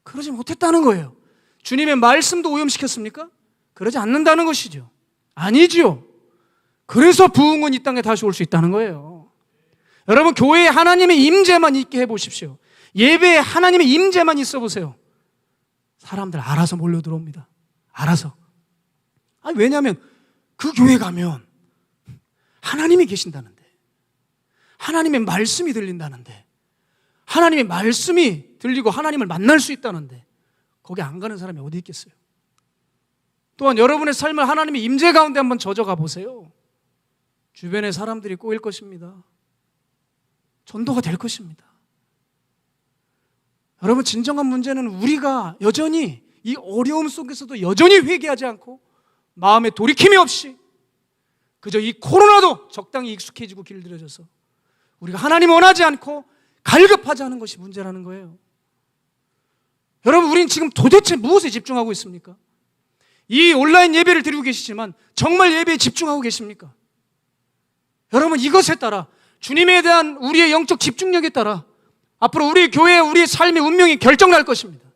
그러지 못했다는 거예요. 주님의 말씀도 오염시켰습니까? 그러지 않는다는 것이죠. 아니죠. 그래서 부흥은 이 땅에 다시 올 수 있다는 거예요. 여러분, 교회에 하나님의 임재만 있게 해보십시오. 예배에 하나님의 임재만 있어 보세요. 사람들 알아서 몰려 들어옵니다. 알아서. 왜냐하면 그 교회 가면 하나님이 계신다는데, 하나님의 말씀이 들린다는데, 하나님의 말씀이 들리고 하나님을 만날 수 있다는데 거기 안 가는 사람이 어디 있겠어요? 또한 여러분의 삶을 하나님의 임재 가운데 한번 젖어가 보세요. 주변에 사람들이 꼬일 것입니다. 전도가 될 것입니다. 여러분, 진정한 문제는 우리가 여전히 이 어려움 속에서도 여전히 회개하지 않고 마음에 돌이킴이 없이 그저 이 코로나도 적당히 익숙해지고 길들여져서 우리가 하나님 원하지 않고 갈급하지 않은 것이 문제라는 거예요. 여러분, 우린 지금 도대체 무엇에 집중하고 있습니까? 이 온라인 예배를 드리고 계시지만 정말 예배에 집중하고 계십니까? 여러분, 이것에 따라, 주님에 대한 우리의 영적 집중력에 따라 앞으로 우리 교회, 우리의 삶의 운명이 결정날 것입니다.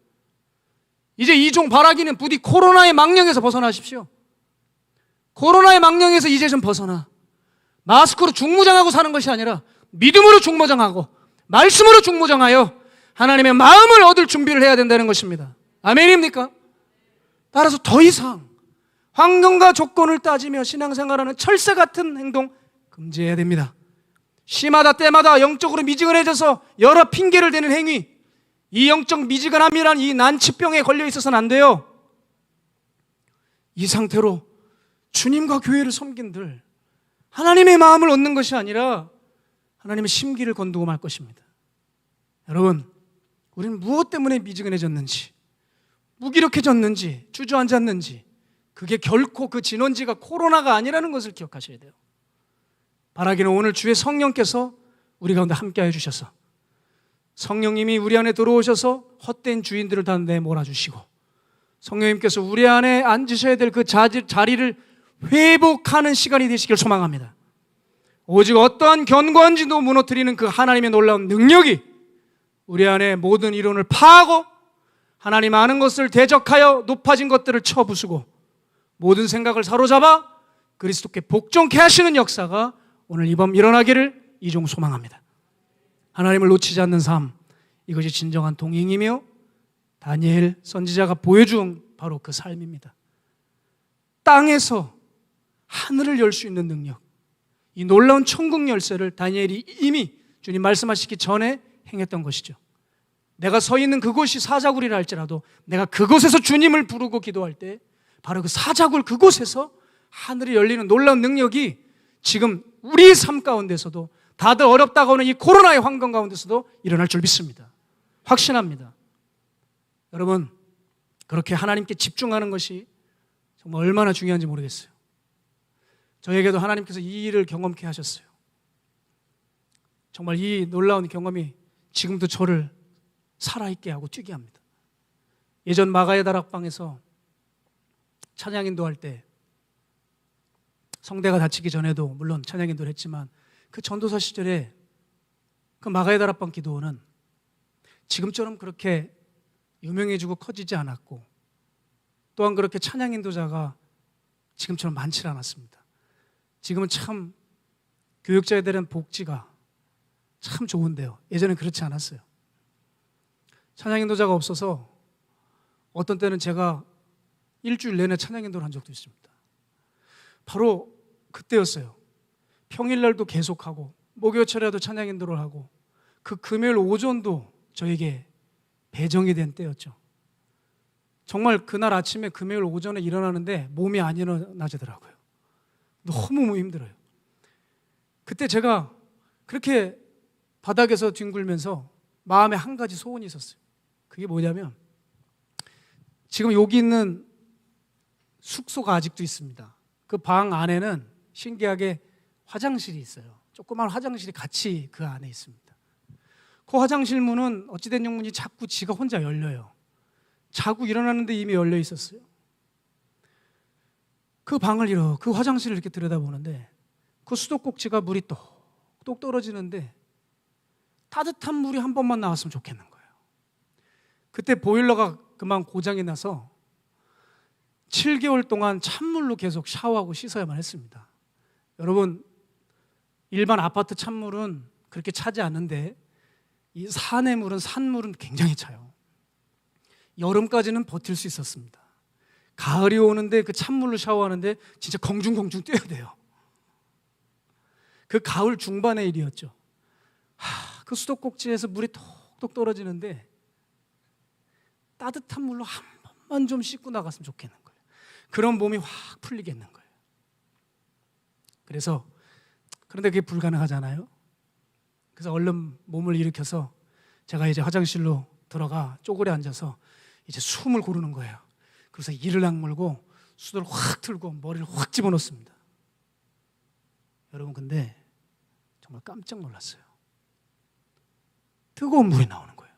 이제 이종 바라기는 부디 코로나의 망령에서 벗어나십시오. 코로나의 망령에서 이제 좀 벗어나 마스크로 중무장하고 사는 것이 아니라 믿음으로 중무장하고 말씀으로 중무장하여 하나님의 마음을 얻을 준비를 해야 된다는 것입니다. 아멘입니까? 따라서 더 이상 환경과 조건을 따지며 신앙생활하는 철새 같은 행동 금지해야 됩니다. 시마다 때마다 영적으로 미지근해져서 여러 핑계를 대는 행위, 이 영적 미지근함이란 이 난치병에 걸려 있어서는 안 돼요. 이 상태로 주님과 교회를 섬긴들 하나님의 마음을 얻는 것이 아니라 하나님의 심기를 건두고 말 것입니다. 여러분, 우리는 무엇 때문에 미지근해졌는지, 무기력해졌는지, 주저앉았는지, 그게 결코 그 진원지가 코로나가 아니라는 것을 기억하셔야 돼요. 바라기는 오늘 주의 성령께서 우리 가운데 함께해 주셔서 성령님이 우리 안에 들어오셔서 헛된 주인들을 다 내몰아주시고 성령님께서 우리 안에 앉으셔야 될 그 자리를 회복하는 시간이 되시길 소망합니다. 오직 어떠한 견고한지도 무너뜨리는 그 하나님의 놀라운 능력이 우리 안에 모든 이론을 파하고 하나님 아는 것을 대적하여 높아진 것들을 쳐부수고 모든 생각을 사로잡아 그리스도께 복종케 하시는 역사가 오늘 이 밤 일어나기를 이종 소망합니다. 하나님을 놓치지 않는 삶, 이것이 진정한 동행이며 다니엘 선지자가 보여준 바로 그 삶입니다. 땅에서 하늘을 열 수 있는 능력, 이 놀라운 천국 열쇠를 다니엘이 이미 주님 말씀하시기 전에 행했던 것이죠. 내가 서 있는 그곳이 사자굴이라 할지라도 내가 그곳에서 주님을 부르고 기도할 때 바로 그 사자굴 그곳에서 하늘이 열리는 놀라운 능력이 지금 우리의 삶 가운데서도 다들 어렵다고 하는 이 코로나의 환경 가운데서도 일어날 줄 믿습니다. 확신합니다. 여러분, 그렇게 하나님께 집중하는 것이 정말 얼마나 중요한지 모르겠어요. 저에게도 하나님께서 이 일을 경험케 하셨어요. 정말 이 놀라운 경험이 지금도 저를 살아있게 하고 뛰게 합니다. 예전 마가의 다락방에서 찬양 인도할 때 성대가 닫히기 전에도 물론 찬양 인도를 했지만 그 전도사 시절에 그 마가의 다락방 기도원은 지금처럼 그렇게 유명해지고 커지지 않았고 또한 그렇게 찬양 인도자가 지금처럼 많지 않았습니다. 지금은 참 교육자에 대한 복지가 참 좋은데요. 예전엔 그렇지 않았어요. 찬양 인도자가 없어서 어떤 때는 제가 일주일 내내 찬양 인도를 한 적도 있습니다. 바로 그때였어요. 평일날도 계속하고 목요일에도 찬양 인도를 하고 그 금요일 오전도 저에게 배정이 된 때였죠. 정말 그날 아침에 금요일 오전에 일어나는데 몸이 안 일어나지더라고요. 너무 힘들어요. 그때 제가 그렇게 바닥에서 뒹굴면서 마음에 한 가지 소원이 있었어요. 그게 뭐냐면 지금 여기 있는 숙소가 아직도 있습니다. 그 방 안에는 신기하게 화장실이 있어요. 조그만 화장실이 같이 그 안에 있습니다. 그 화장실 문은 어찌된 문이 자꾸 지가 혼자 열려요. 자고 일어나는데 이미 열려 있었어요. 그 방을 그 화장실을 이렇게 들여다보는데 그 수도꼭지가 물이 똑똑 떨어지는데 따뜻한 물이 한 번만 나왔으면 좋겠는 거예요. 그때 보일러가 그만 고장이 나서 7개월 동안 찬물로 계속 샤워하고 씻어야만 했습니다. 여러분, 일반 아파트 찬물은 그렇게 차지 않는데 이 산의 물은 산물은 굉장히 차요. 여름까지는 버틸 수 있었습니다. 가을이 오는데 그 찬물로 샤워하는데 진짜 공중공중 뛰어야 돼요. 그 가을 중반의 일이었죠. 그 수도꼭지에서 물이 톡톡 떨어지는데 따뜻한 물로 한 번만 좀 씻고 나갔으면 좋겠는 거예요. 그런 몸이 확 풀리겠는 거예요. 그런데 그게 불가능하잖아요. 그래서 얼른 몸을 일으켜서 제가 이제 화장실로 들어가 쪼그려 앉아서 이제 숨을 고르는 거예요. 그래서 이를 악물고 수도를 확 틀고 머리를 확 집어넣습니다. 여러분, 근데 정말 깜짝 놀랐어요. 뜨거운 물이 나오는 거예요.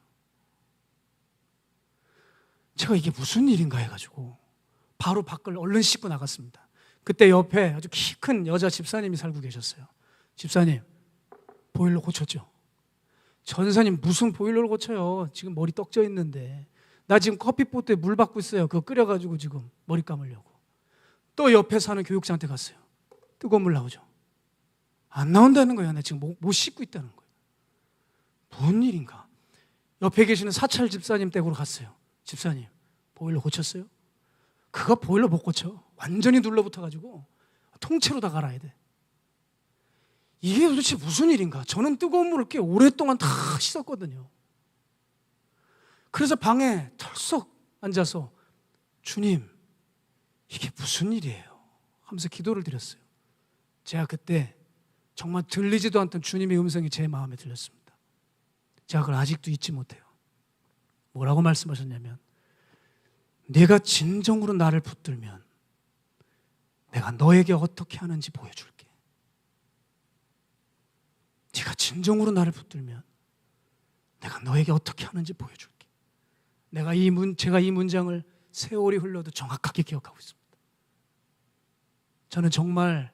제가 이게 무슨 일인가 해가지고 바로 밖을 얼른 씻고 나갔습니다. 그때 옆에 아주 키 큰 여자 집사님이 살고 계셨어요. 집사님, 보일러 고쳤죠? 전사님, 무슨 보일러를 고쳐요? 지금 머리 떡져 있는데. 나 지금 커피포트에 물 받고 있어요. 그거 끓여가지고 지금 머리 감으려고. 또 옆에 사는 교육자한테 갔어요. 뜨거운 물 나오죠? 안 나온다는 거예요. 나 지금 못 씻고 있다는 거예요. 뭔 일인가? 옆에 계시는 사찰 집사님 댁으로 갔어요. 집사님, 보일러 고쳤어요? 그거 보일러 못 고쳐. 완전히 눌러붙어가지고 통째로 다 갈아야 돼. 이게 도대체 무슨 일인가? 저는 뜨거운 물을 꽤 오랫동안 다 씻었거든요. 그래서 방에 털썩 앉아서 주님, 이게 무슨 일이에요? 하면서 기도를 드렸어요. 제가 그때 정말 들리지도 않던 주님의 음성이 제 마음에 들렸습니다. 제가 그걸 아직도 잊지 못해요. 뭐라고 말씀하셨냐면, 네가 진정으로 나를 붙들면 내가 너에게 어떻게 하는지 보여줄게. 네가 진정으로 나를 붙들면 내가 너에게 어떻게 하는지 보여줄게. 제가 이 문장을 세월이 흘러도 정확하게 기억하고 있습니다. 저는 정말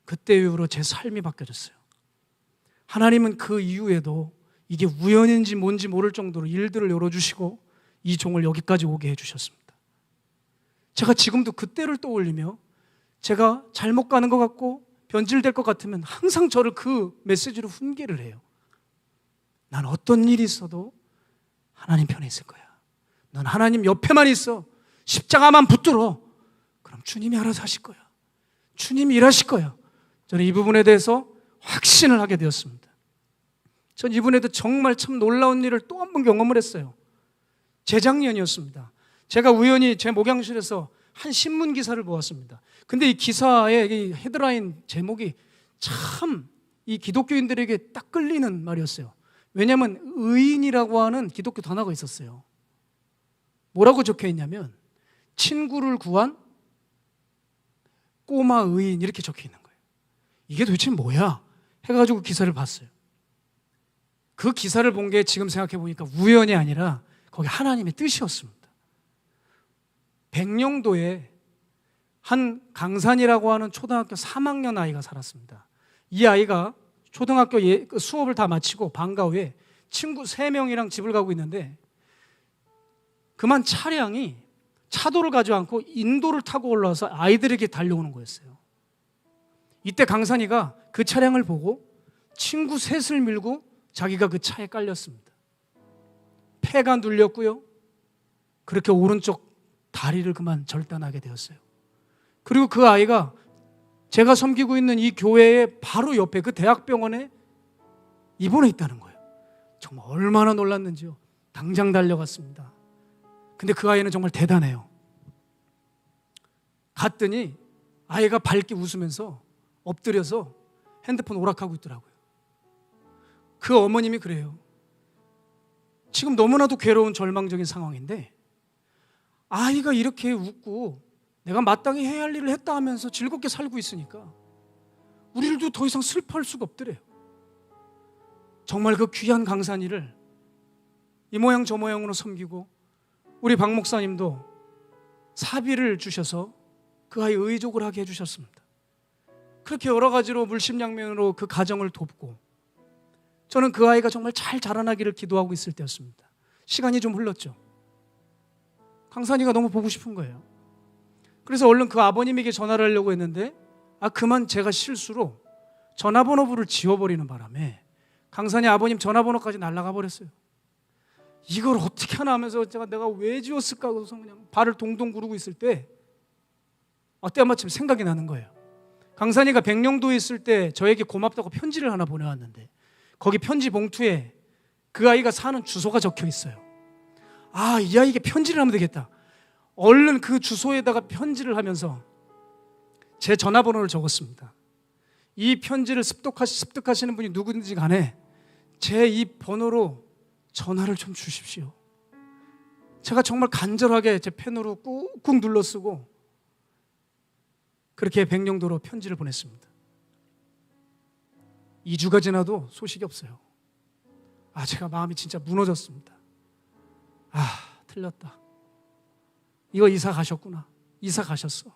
그때 이후로 제 삶이 바뀌어졌어요. 하나님은 그 이후에도 이게 우연인지 뭔지 모를 정도로 일들을 열어주시고 이 종을 여기까지 오게 해주셨습니다. 제가 지금도 그때를 떠올리며 제가 잘못 가는 것 같고 변질될 것 같으면 항상 저를 그 메시지로 훈계를 해요. 난 어떤 일이 있어도 하나님 편에 있을 거야. 넌 하나님 옆에만 있어. 십자가만 붙들어. 그럼 주님이 알아서 하실 거야. 주님이 일하실 거야. 저는 이 부분에 대해서 확신을 하게 되었습니다. 전 이번에도 정말 참 놀라운 일을 또 한 번 경험을 했어요. 재작년이었습니다. 제가 우연히 제 목양실에서 한 신문 기사를 보았습니다. 근데 이 기사의 이 헤드라인 제목이 참 이 기독교인들에게 딱 끌리는 말이었어요. 왜냐하면 의인이라고 하는 기독교 단어가 있었어요. 뭐라고 적혀 있냐면 친구를 구한 꼬마 의인 이렇게 적혀 있는 거예요. 이게 도대체 뭐야? 해가지고 기사를 봤어요. 그 기사를 본 게 지금 생각해 보니까 우연이 아니라 거기 하나님의 뜻이었습니다. 백령도에 한 강산이라고 하는 초등학교 3학년 아이가 살았습니다. 이 아이가 초등학교 수업을 다 마치고 방과 후에 친구 3명이랑 집을 가고 있는데 그만 차량이 차도를 가지 않고 인도를 타고 올라와서 아이들에게 달려오는 거였어요. 이때 강산이가 그 차량을 보고 친구 셋을 밀고 자기가 그 차에 깔렸습니다. 폐가 눌렸고요. 그렇게 오른쪽 다리를 그만 절단하게 되었어요. 그리고 그 아이가 제가 섬기고 있는 이 교회의 바로 옆에 그 대학병원에 입원해 있다는 거예요. 정말 얼마나 놀랐는지요. 당장 달려갔습니다. 근데 그 아이는 정말 대단해요. 갔더니 아이가 밝게 웃으면서 엎드려서 핸드폰 오락하고 있더라고요. 그 어머님이 그래요. 지금 너무나도 괴로운 절망적인 상황인데 아이가 이렇게 웃고 내가 마땅히 해야 할 일을 했다 하면서 즐겁게 살고 있으니까 우리들도 더 이상 슬퍼할 수가 없더래요. 정말 그 귀한 강산이를 이 모양 저 모양으로 섬기고 우리 박 목사님도 사비를 주셔서 그 아이 의족을 하게 해주셨습니다. 그렇게 여러 가지로 물심양면으로 그 가정을 돕고 저는 그 아이가 정말 잘 자라나기를 기도하고 있을 때였습니다. 시간이 좀 흘렀죠. 강산이가 너무 보고 싶은 거예요. 그래서 얼른 그 아버님에게 전화를 하려고 했는데 그만 제가 실수로 전화번호부를 지워버리는 바람에 강산이 아버님 전화번호까지 날아가 버렸어요. 이걸 어떻게 하나 하면서 내가 왜 지웠을까 해서 그냥 발을 동동 구르고 있을 때 때마침 생각이 나는 거예요. 강산이가 백령도에 있을 때 저에게 고맙다고 편지를 하나 보내왔는데 거기 편지 봉투에 그 아이가 사는 주소가 적혀 있어요. 이 아이에게 편지를 하면 되겠다. 얼른 그 주소에다가 편지를 하면서 제 전화번호를 적었습니다. 이 편지를 습득하시는 분이 누구든지 간에 제 이 번호로 전화를 좀 주십시오. 제가 정말 간절하게 제 펜으로 꾹꾹 눌러 쓰고 그렇게 백령도로 편지를 보냈습니다. 2주가 지나도 소식이 없어요. 제가 마음이 진짜 무너졌습니다. 틀렸다. 이거 이사 가셨구나. 이사 가셨어.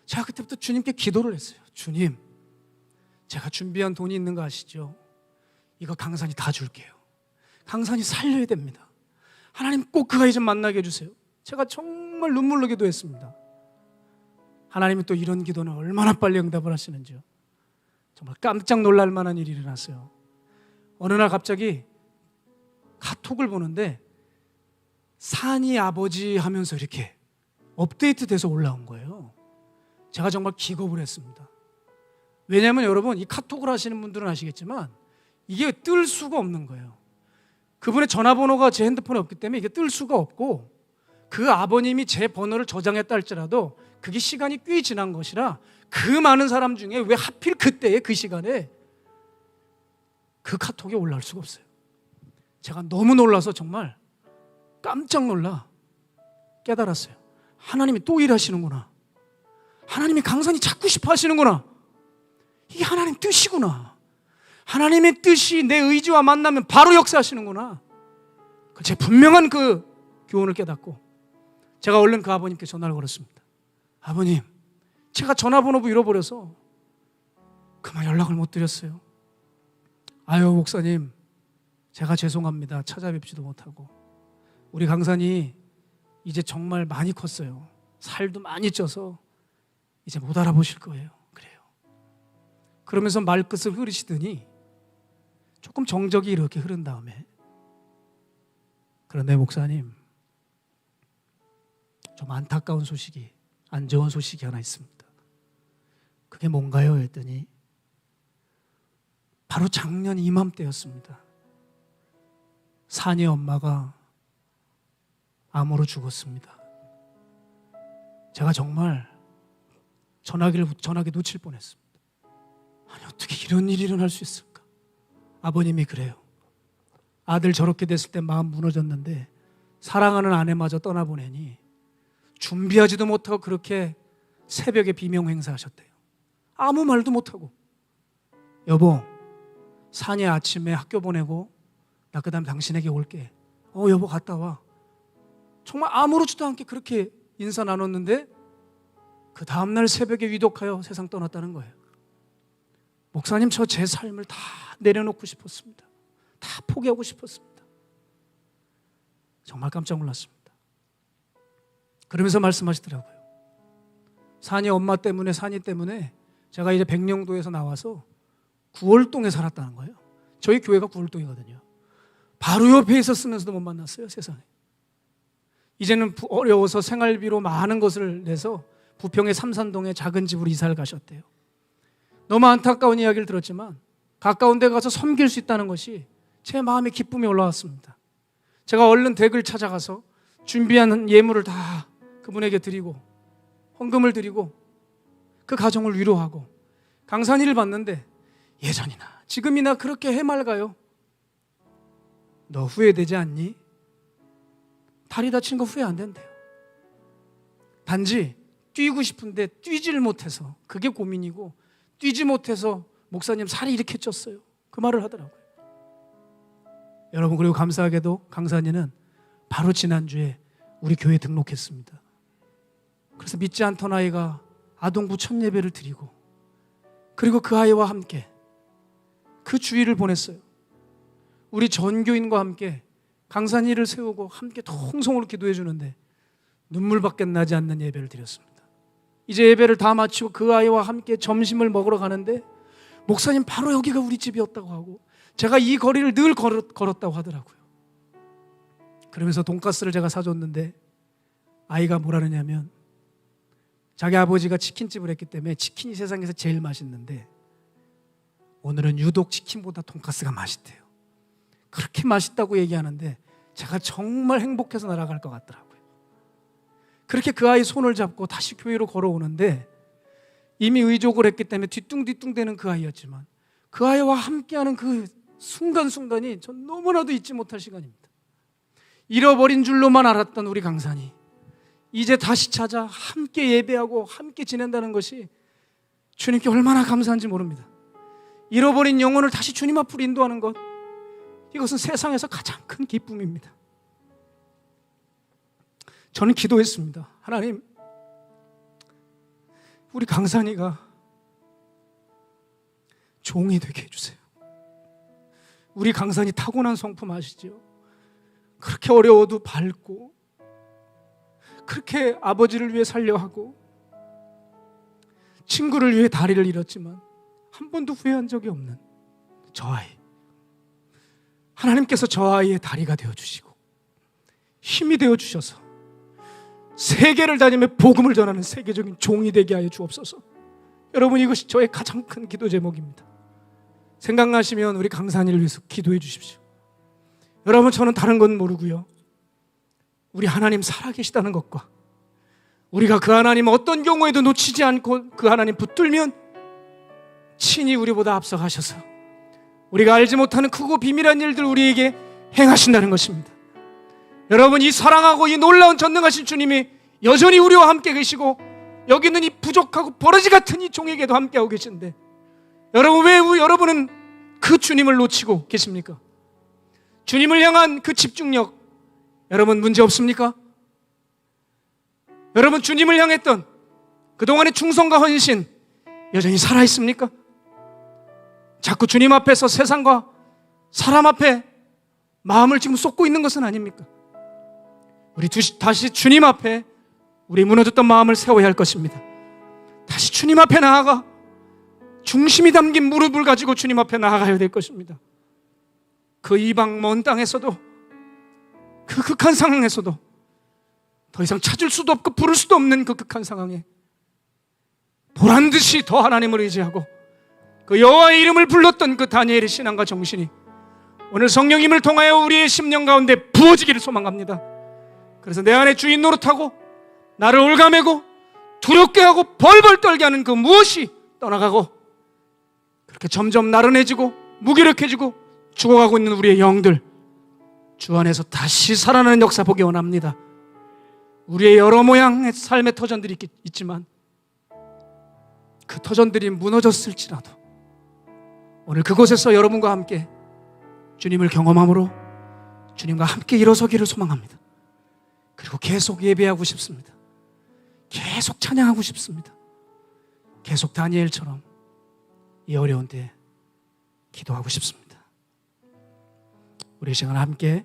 제가 그때부터 주님께 기도를 했어요. 주님, 제가 준비한 돈이 있는 거 아시죠? 이거 강산이 다 줄게요. 강산이 살려야 됩니다. 하나님 꼭 그 아이 좀 만나게 해주세요. 제가 정말 눈물로 기도했습니다. 하나님이 또 이런 기도는 얼마나 빨리 응답을 하시는지요. 정말 깜짝 놀랄 만한 일이 일어났어요. 어느 날 갑자기 카톡을 보는데 산이 아버지 하면서 이렇게 업데이트 돼서 올라온 거예요. 제가 정말 기겁을 했습니다. 왜냐하면 여러분 이 카톡을 하시는 분들은 아시겠지만 이게 뜰 수가 없는 거예요. 그분의 전화번호가 제 핸드폰에 없기 때문에 이게 뜰 수가 없고 그 아버님이 제 번호를 저장했다 할지라도 그게 시간이 꽤 지난 것이라 그 많은 사람 중에 왜 하필 그때에 그 시간에 그 카톡이 올라올 수가 없어요. 제가 너무 놀라서 정말 깜짝 놀라 깨달았어요. 하나님이 또 일하시는구나. 하나님이 강산이 찾고 싶어 하시는구나. 이게 하나님 뜻이구나. 하나님의 뜻이 내 의지와 만나면 바로 역사하시는구나. 제 분명한 그 교훈을 깨닫고 제가 얼른 그 아버님께 전화를 걸었습니다. 아버님, 제가 전화번호부 잃어버려서 그만 연락을 못 드렸어요. 아유 목사님, 제가 죄송합니다. 찾아뵙지도 못하고. 우리 강산이 이제 정말 많이 컸어요. 살도 많이 쪄서 이제 못 알아보실 거예요. 그래요. 그러면서 말끝을 흐리시더니 조금 정적이 이렇게 흐른 다음에, 그런데 목사님, 좀 안타까운 소식이, 안 좋은 소식이 하나 있습니다. 그게 뭔가요? 했더니 바로 작년 이맘때였습니다. 산이 엄마가 암으로 죽었습니다. 제가 정말 전화기 놓칠 뻔했습니다. 아니 어떻게 이런 일이 일어날 수 있을까? 아버님이 그래요. 아들 저렇게 됐을 때 마음 무너졌는데 사랑하는 아내마저 떠나보내니 준비하지도 못하고 그렇게 새벽에 비명 행사하셨대요. 아무 말도 못하고. 여보, 산이 아침에 학교 보내고 나 그 다음 당신에게 올게. 여보 갔다 와. 정말 아무렇지도 않게 그렇게 인사 나눴는데 그 다음날 새벽에 위독하여 세상 떠났다는 거예요. 목사님, 저 제 삶을 다 내려놓고 싶었습니다. 다 포기하고 싶었습니다. 정말 깜짝 놀랐습니다. 그러면서 말씀하시더라고요. 산이 엄마 때문에, 산이 때문에 제가 이제 백령도에서 나와서 구월동에 살았다는 거예요. 저희 교회가 구월동이거든요. 바로 옆에 있었으면서도 못 만났어요, 세상에. 이제는 어려워서 생활비로 많은 것을 내서 부평의 삼산동에 작은 집으로 이사를 가셨대요. 너무 안타까운 이야기를 들었지만 가까운 데 가서 섬길 수 있다는 것이 제 마음에 기쁨이 올라왔습니다. 제가 얼른 댁을 찾아가서 준비한 예물을 다 그분에게 드리고 헌금을 드리고 그 가정을 위로하고 강산이를 봤는데 예전이나 지금이나 그렇게 해맑아요. 너 후회되지 않니? 다리 다친 거 후회 안 된대요. 단지 뛰고 싶은데 뛰질 못해서 그게 고민이고, 뛰지 못해서 목사님 살이 이렇게 쪘어요. 그 말을 하더라고요. 여러분, 그리고 감사하게도 강산이는 바로 지난주에 우리 교회에 등록했습니다. 그래서 믿지 않던 아이가 아동부 첫 예배를 드리고, 그리고 그 아이와 함께 그 주일을 보냈어요. 우리 전교인과 함께 강산이를 세우고 함께 통성으로 기도해 주는데 눈물밖에 나지 않는 예배를 드렸습니다. 이제 예배를 다 마치고 그 아이와 함께 점심을 먹으러 가는데 목사님, 바로 여기가 우리 집이었다고 하고 제가 이 거리를 늘 걸었다고 하더라고요. 그러면서 돈가스를 제가 사줬는데 아이가 뭐라느냐면 자기 아버지가 치킨집을 했기 때문에 치킨이 세상에서 제일 맛있는데 오늘은 유독 치킨보다 돈가스가 맛있대요. 그렇게 맛있다고 얘기하는데 제가 정말 행복해서 날아갈 것 같더라고요. 그렇게 그 아이 손을 잡고 다시 교회로 걸어오는데 이미 의족을 했기 때문에 뒤뚱뒤뚱대는 그 아이였지만 그 아이와 함께하는 그 순간순간이 전 너무나도 잊지 못할 시간입니다. 잃어버린 줄로만 알았던 우리 강산이 이제 다시 찾아 함께 예배하고 함께 지낸다는 것이 주님께 얼마나 감사한지 모릅니다. 잃어버린 영혼을 다시 주님 앞으로 인도하는 것, 이것은 세상에서 가장 큰 기쁨입니다. 저는 기도했습니다. 하나님, 우리 강산이가 종이 되게 해주세요. 우리 강산이 타고난 성품 아시죠? 그렇게 어려워도 밝고 그렇게 아버지를 위해 살려 하고 친구를 위해 다리를 잃었지만 한 번도 후회한 적이 없는 저 아이, 하나님께서 저 아이의 다리가 되어주시고 힘이 되어주셔서 세계를 다니며 복음을 전하는 세계적인 종이 되게 하여 주옵소서. 여러분, 이것이 저의 가장 큰 기도 제목입니다. 생각나시면 우리 강산이를 위해서 기도해 주십시오. 여러분, 저는 다른 건 모르고요, 우리 하나님 살아계시다는 것과 우리가 그 하나님 어떤 경우에도 놓치지 않고 그 하나님 붙들면 친히 우리보다 앞서가셔서 우리가 알지 못하는 크고 비밀한 일들 우리에게 행하신다는 것입니다. 여러분, 이 사랑하고 이 놀라운 전능하신 주님이 여전히 우리와 함께 계시고 여기 있는 이 부족하고 버러지 같은 이 종에게도 함께하고 계신데 여러분, 왜 여러분은 그 주님을 놓치고 계십니까? 주님을 향한 그 집중력, 여러분 문제 없습니까? 여러분, 주님을 향했던 그동안의 충성과 헌신 여전히 살아있습니까? 자꾸 주님 앞에서 세상과 사람 앞에 마음을 지금 쏟고 있는 것은 아닙니까? 우리 다시 주님 앞에 우리 무너졌던 마음을 세워야 할 것입니다. 다시 주님 앞에 나아가 중심이 담긴 무릎을 가지고 주님 앞에 나아가야 될 것입니다. 그 이방 먼 땅에서도, 그 극한 상황에서도 더 이상 찾을 수도 없고 부를 수도 없는 그 극한 상황에 보란듯이 더 하나님을 의지하고 그 여호와의 이름을 불렀던 그 다니엘의 신앙과 정신이 오늘 성령님을 통하여 우리의 심령 가운데 부어지기를 소망합니다. 그래서 내 안에 주인 노릇하고 나를 올가매고 두렵게 하고 벌벌 떨게 하는 그 무엇이 떠나가고 그렇게 점점 나른해지고 무기력해지고 죽어가고 있는 우리의 영들, 주 안에서 다시 살아나는 역사 보기 원합니다. 우리의 여러 모양의 삶의 터전들이 있지만 그 터전들이 무너졌을지라도 오늘 그곳에서 여러분과 함께 주님을 경험함으로 주님과 함께 일어서기를 소망합니다. 그리고 계속 예배하고 싶습니다. 계속 찬양하고 싶습니다. 계속 다니엘처럼 이 어려운 때에 기도하고 싶습니다. 우리 시간 함께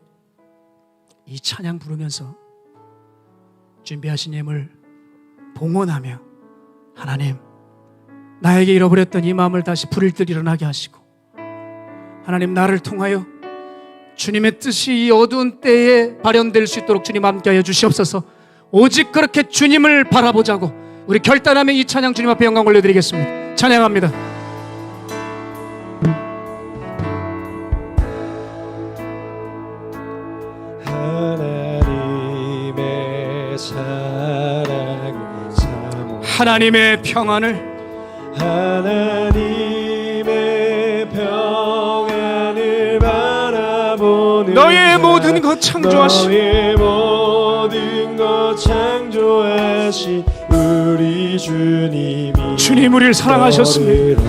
이 찬양 부르면서 준비하신 예물 봉헌하며 하나님, 나에게 잃어버렸던 이 마음을 다시 부를 듯 일어나게 하시고 하나님, 나를 통하여 주님의 뜻이 이 어두운 때에 발현될 수 있도록 주님 함께하여 주시옵소서. 오직 그렇게 주님을 바라보자고 우리 결단하며 이 찬양 주님 앞에 영광 올려드리겠습니다. 찬양합니다. 하나님의 사랑 사모, 하나님의 평안을, 하나님의 평안을 바라보는 너의 모든 것 창조하신, 너의 모든 것 창조하신 우리 주님이 주님 우리를 사랑하셨습니다.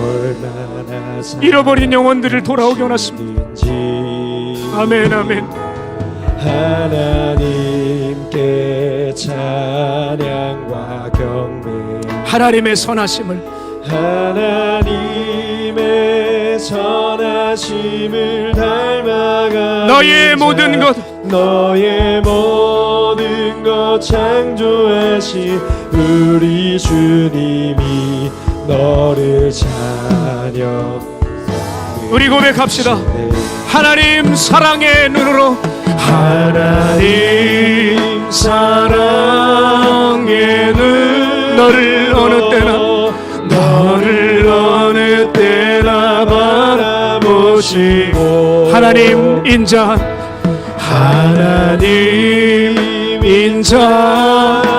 잃어버린 영혼들을 돌아오게 원하십니다. 아멘, 아멘. 하나님께 찬양과 경배, 하나님의 선하심을, 하나님의 선하심을 닮아가 너의 모든 것, 너의 모든 것 창조하신 우리 주님이 너를 찬양. 우리 고백합시다. 하나님 사랑의 눈으로, 하나님 사랑의 눈, 너를 어느 때나 바라보시고 하나님 인자한, 하나님 인자한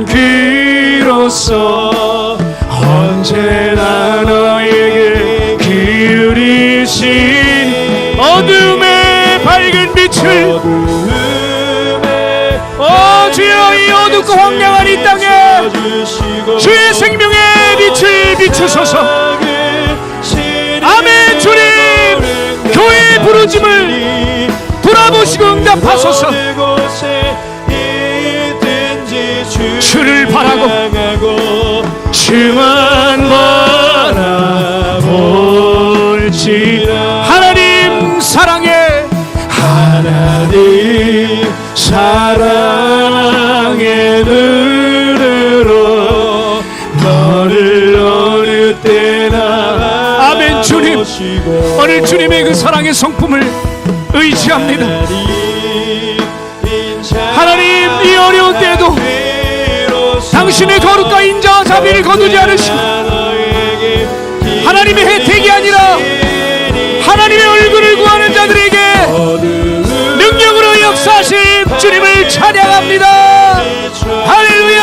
귀로서 언제나 너에게 기울이신 어둠의 밝은 빛을, 주여 이 어둡고 황량한 이 땅에 주의 생명의 빛을 비추소서. 아멘. 주님 교회의 부르짐을 돌아보시고 응답하소서. 주를 바라고 주만 바라볼지. 하나님 사랑의, 하나님 사랑의 눈으로 너를 어느 때나. 아멘. 주님 오늘 주님의 그 사랑의 성품을 의지합니다. 하나님 이 어려운 때에도 당신의 거룩과 인자와 자비를 거두지 않으시고 하나님의 혜택이 아니라 하나님의 얼굴을 구하는 자들에게 능력으로 역사하신 주님을 찬양합니다. 할렐루야.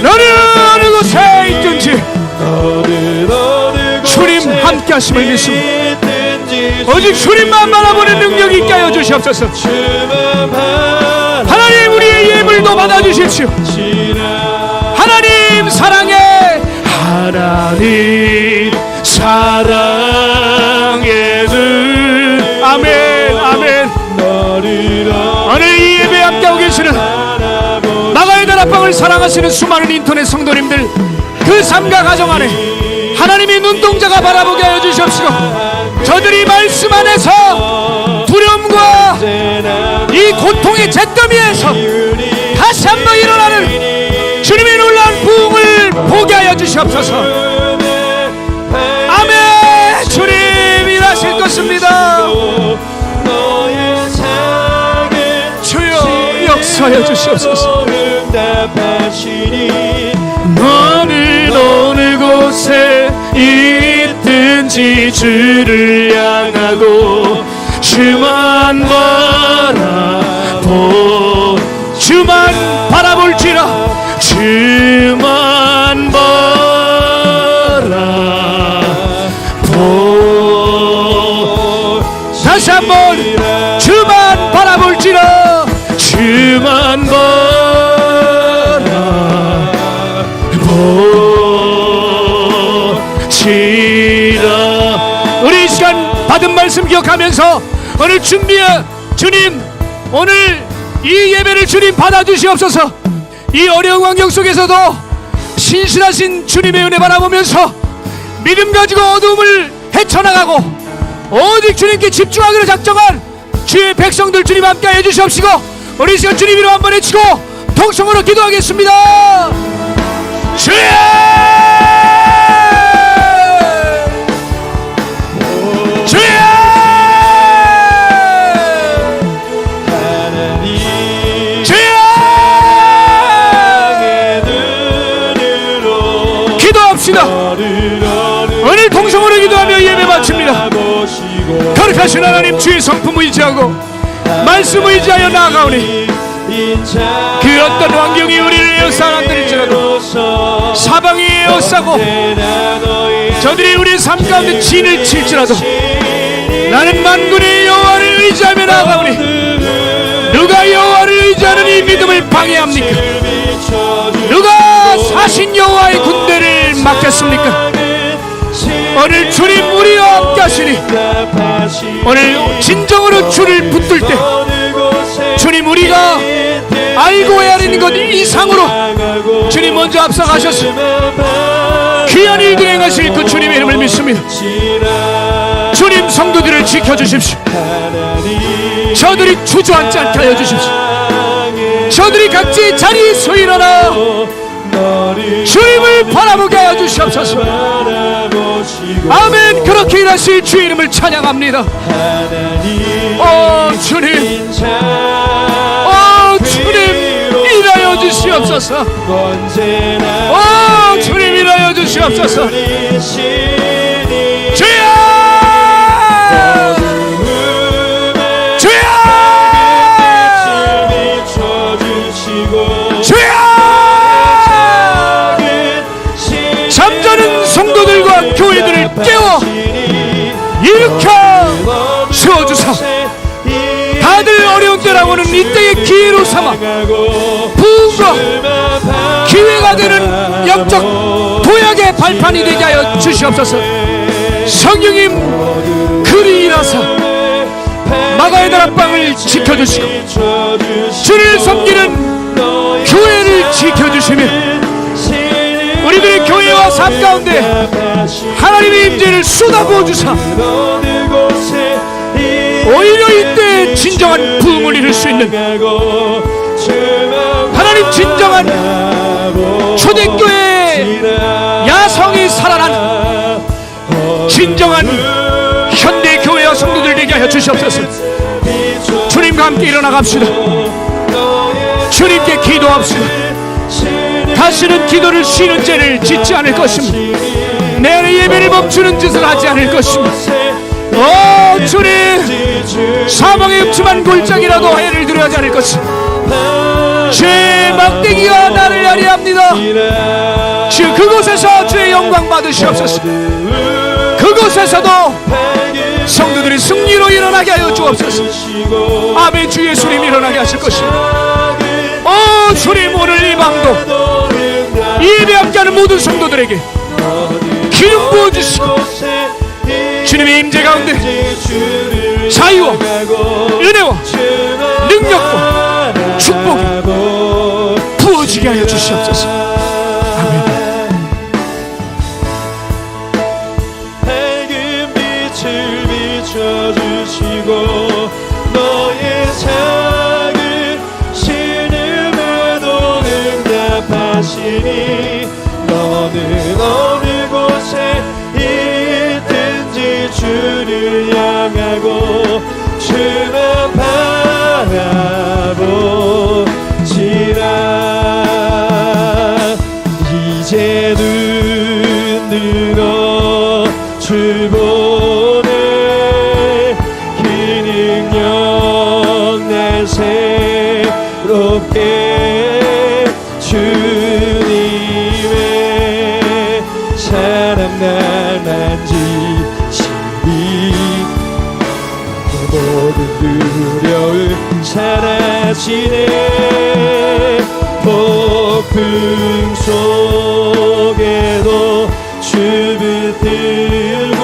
너는 어느 곳에 있든지 주님 함께 하심을 믿습니다. 오직 주님만 바라보는 능력이 있게 하여 주시옵소서. 하나님 우리의 예물도 받아주십시오. 하나님 사랑해, 하나님 사랑의 눈. 아멘, 아멘. 오늘 이 예배 함께하고 계시는 나가의 다락방을 사랑하시는 수많은 인터넷 성도님들, 그 그 삶과 가정 안에 하나님의 눈동자가 바라보게 하여 주시옵시고, 저들이 말씀 안에서 두려움과 이 고통의 잿더미에서 다시 한번 일어나는 주님의 놀라운 부흥을 보게 하여 주시옵소서. 아멘. 주님 일하실 것입니다. 주여 역사하여 주시옵소서. 너는 어느 곳에 있든지 주를 향하고 주만 바라볼지라 주만 다시 한번 주만 바라볼지라 주만 우리 이 시간 받은 말씀 기억하면서 오늘 준비해 주님, 오늘 이 예배를 주님 받아주시옵소서. 이 어려운 환경 속에서도 신실하신 주님의 은혜 바라보면서 믿음 가지고 어둠을 헤쳐나가고 오직 주님께 집중하기로 작정한 주의 백성들 주님 함께 해주시옵시고, 우리 이 시간 주님 이름 한번 외치고 통성으로 기도하겠습니다. 주여! 오늘 통성으로 기도하며 예배 마칩니다. 거룩하신 하나님, 주의 성품 의지하고 말씀 의지하여 나아가오니 그 어떤 환경이 우리를 에워싸는들일지라도 사방이 에워싸고 저들이 우리의 삶 가운데 진을 칠지라도 나는 만군의 여호와를 의지하며 나아가오니 누가 여호와를 의지하는 이 믿음을 방해합니까? 누가 사신 여호와의 군대를 막겠습니까? 오늘 주님 우리와 함께 하시니 오늘 진정으로 주를 붙들 때 주님 우리가 알고 헤아리는 것 이상으로 주님 먼저 앞서가셔서 귀한 일들 행하실 그 주님의 이름을 믿습니다. 주님 성도들을 지켜주십시오. 저들이 주저앉지 않게 하여 주십시오. 저들이 각지 자리에 서 일어나 주님을 바라보게 하여 주시옵소서. 아멘. 그렇게 일하실 주의 이름을 찬양합니다. 주님, 주님 일하여 주시옵소서. 주님 일하여 주시옵소서. 주여, 주여, 주여. 잠자는 성도들과 교회들을 깨워 일으켜 세워주사 다들 어려운 때라고는 이때의 기회로 삼아 부흥과 기회가 되는 영적 도약의 발판이 되게 하여 주시옵소서. 성령님 그리 일하사 마가의 다락방을 지켜주시고 주를 섬기는 교회를 지켜주시며 우리들의 교회와 삶 가운데 하나님의 임재를 쏟아부어 주사 오히려 이때 진정한 부흥을 이룰 수 있는 하나님 진정한 초대교회의 야성이 살아난 진정한 현대교회와 성도들 되게 하여 주시옵소서. 주님과 함께 일어나 갑시다. 주님께 기도합시다. 다시는 기도를 쉬는 죄를 짓지 않을 것입니다. 내 안에 예배를 멈추는 짓을 하지 않을 것입니다. 주님, 사망의 음침한 골짜기라도 해를 두려워하지 않을 것입니다. 죄의 막대기가 나를 야리합니다. 주 그곳에서 주의 영광 받으시옵소서. 그곳에서도 성도들이 승리로 일어나게 하여 주옵소서. 아멘. 주 예수님 일어나게 하실 것입니다. 주님 오늘 이 방도 예배 함께하는 모든 성도들에게 기름 부어주시고 주님의 임재 가운데 자유와 은혜와 능력과 축복이 부어지게 하여 주시옵소서. 아멘. 살아계시니 너는 어느 곳에 있든지 주를 향하고 주만 바라보지라. 이제 눈 들어 주 보네. 그 능력 날 새롭게 주님의 사랑 날 만지시니 내 모든 두려움 사라지네. 폭풍 속에도 주 붙들고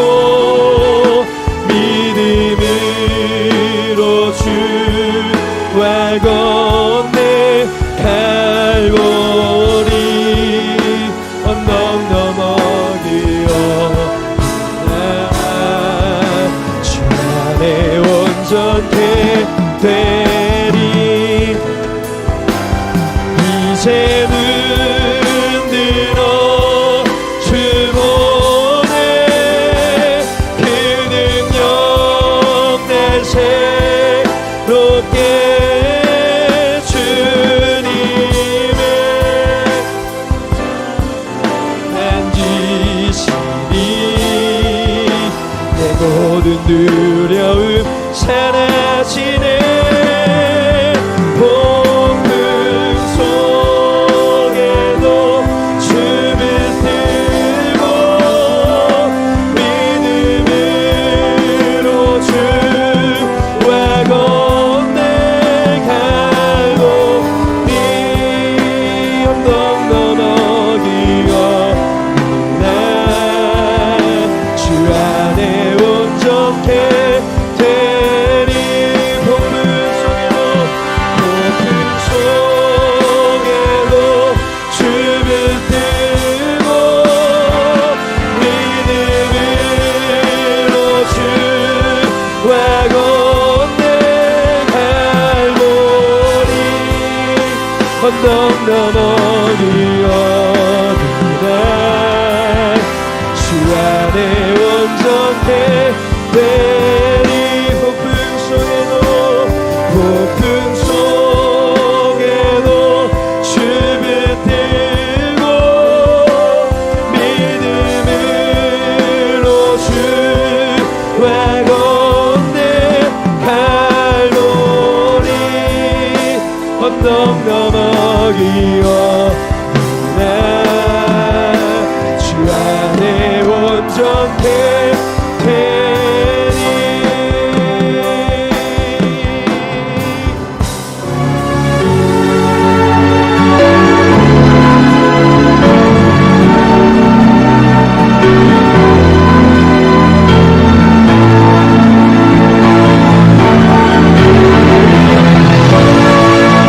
믿음으로 주와 건네 갈보리 언덕 넘어 기어나 주 안에 온전케 되리. 이제 눈 들어 주 보네. 그 능력 날 새롭게 주님의 만지시니 내 모든 두려움 사라지네. 폭풍 속에도 주 붙들고 믿음으로 주와 건네 갈보리 언덕 넘어 기어나 주 안에 온전케 되리. 폭풍 속에도 주 붙들고 믿음으로 주와 건네 갈보리 언덕 넘어 기어들라. 주 안에 온전케 되리. 폭풍 속에도 주 붙들고 믿음으로 주와 건네 갈보리 언덕 넘어 기어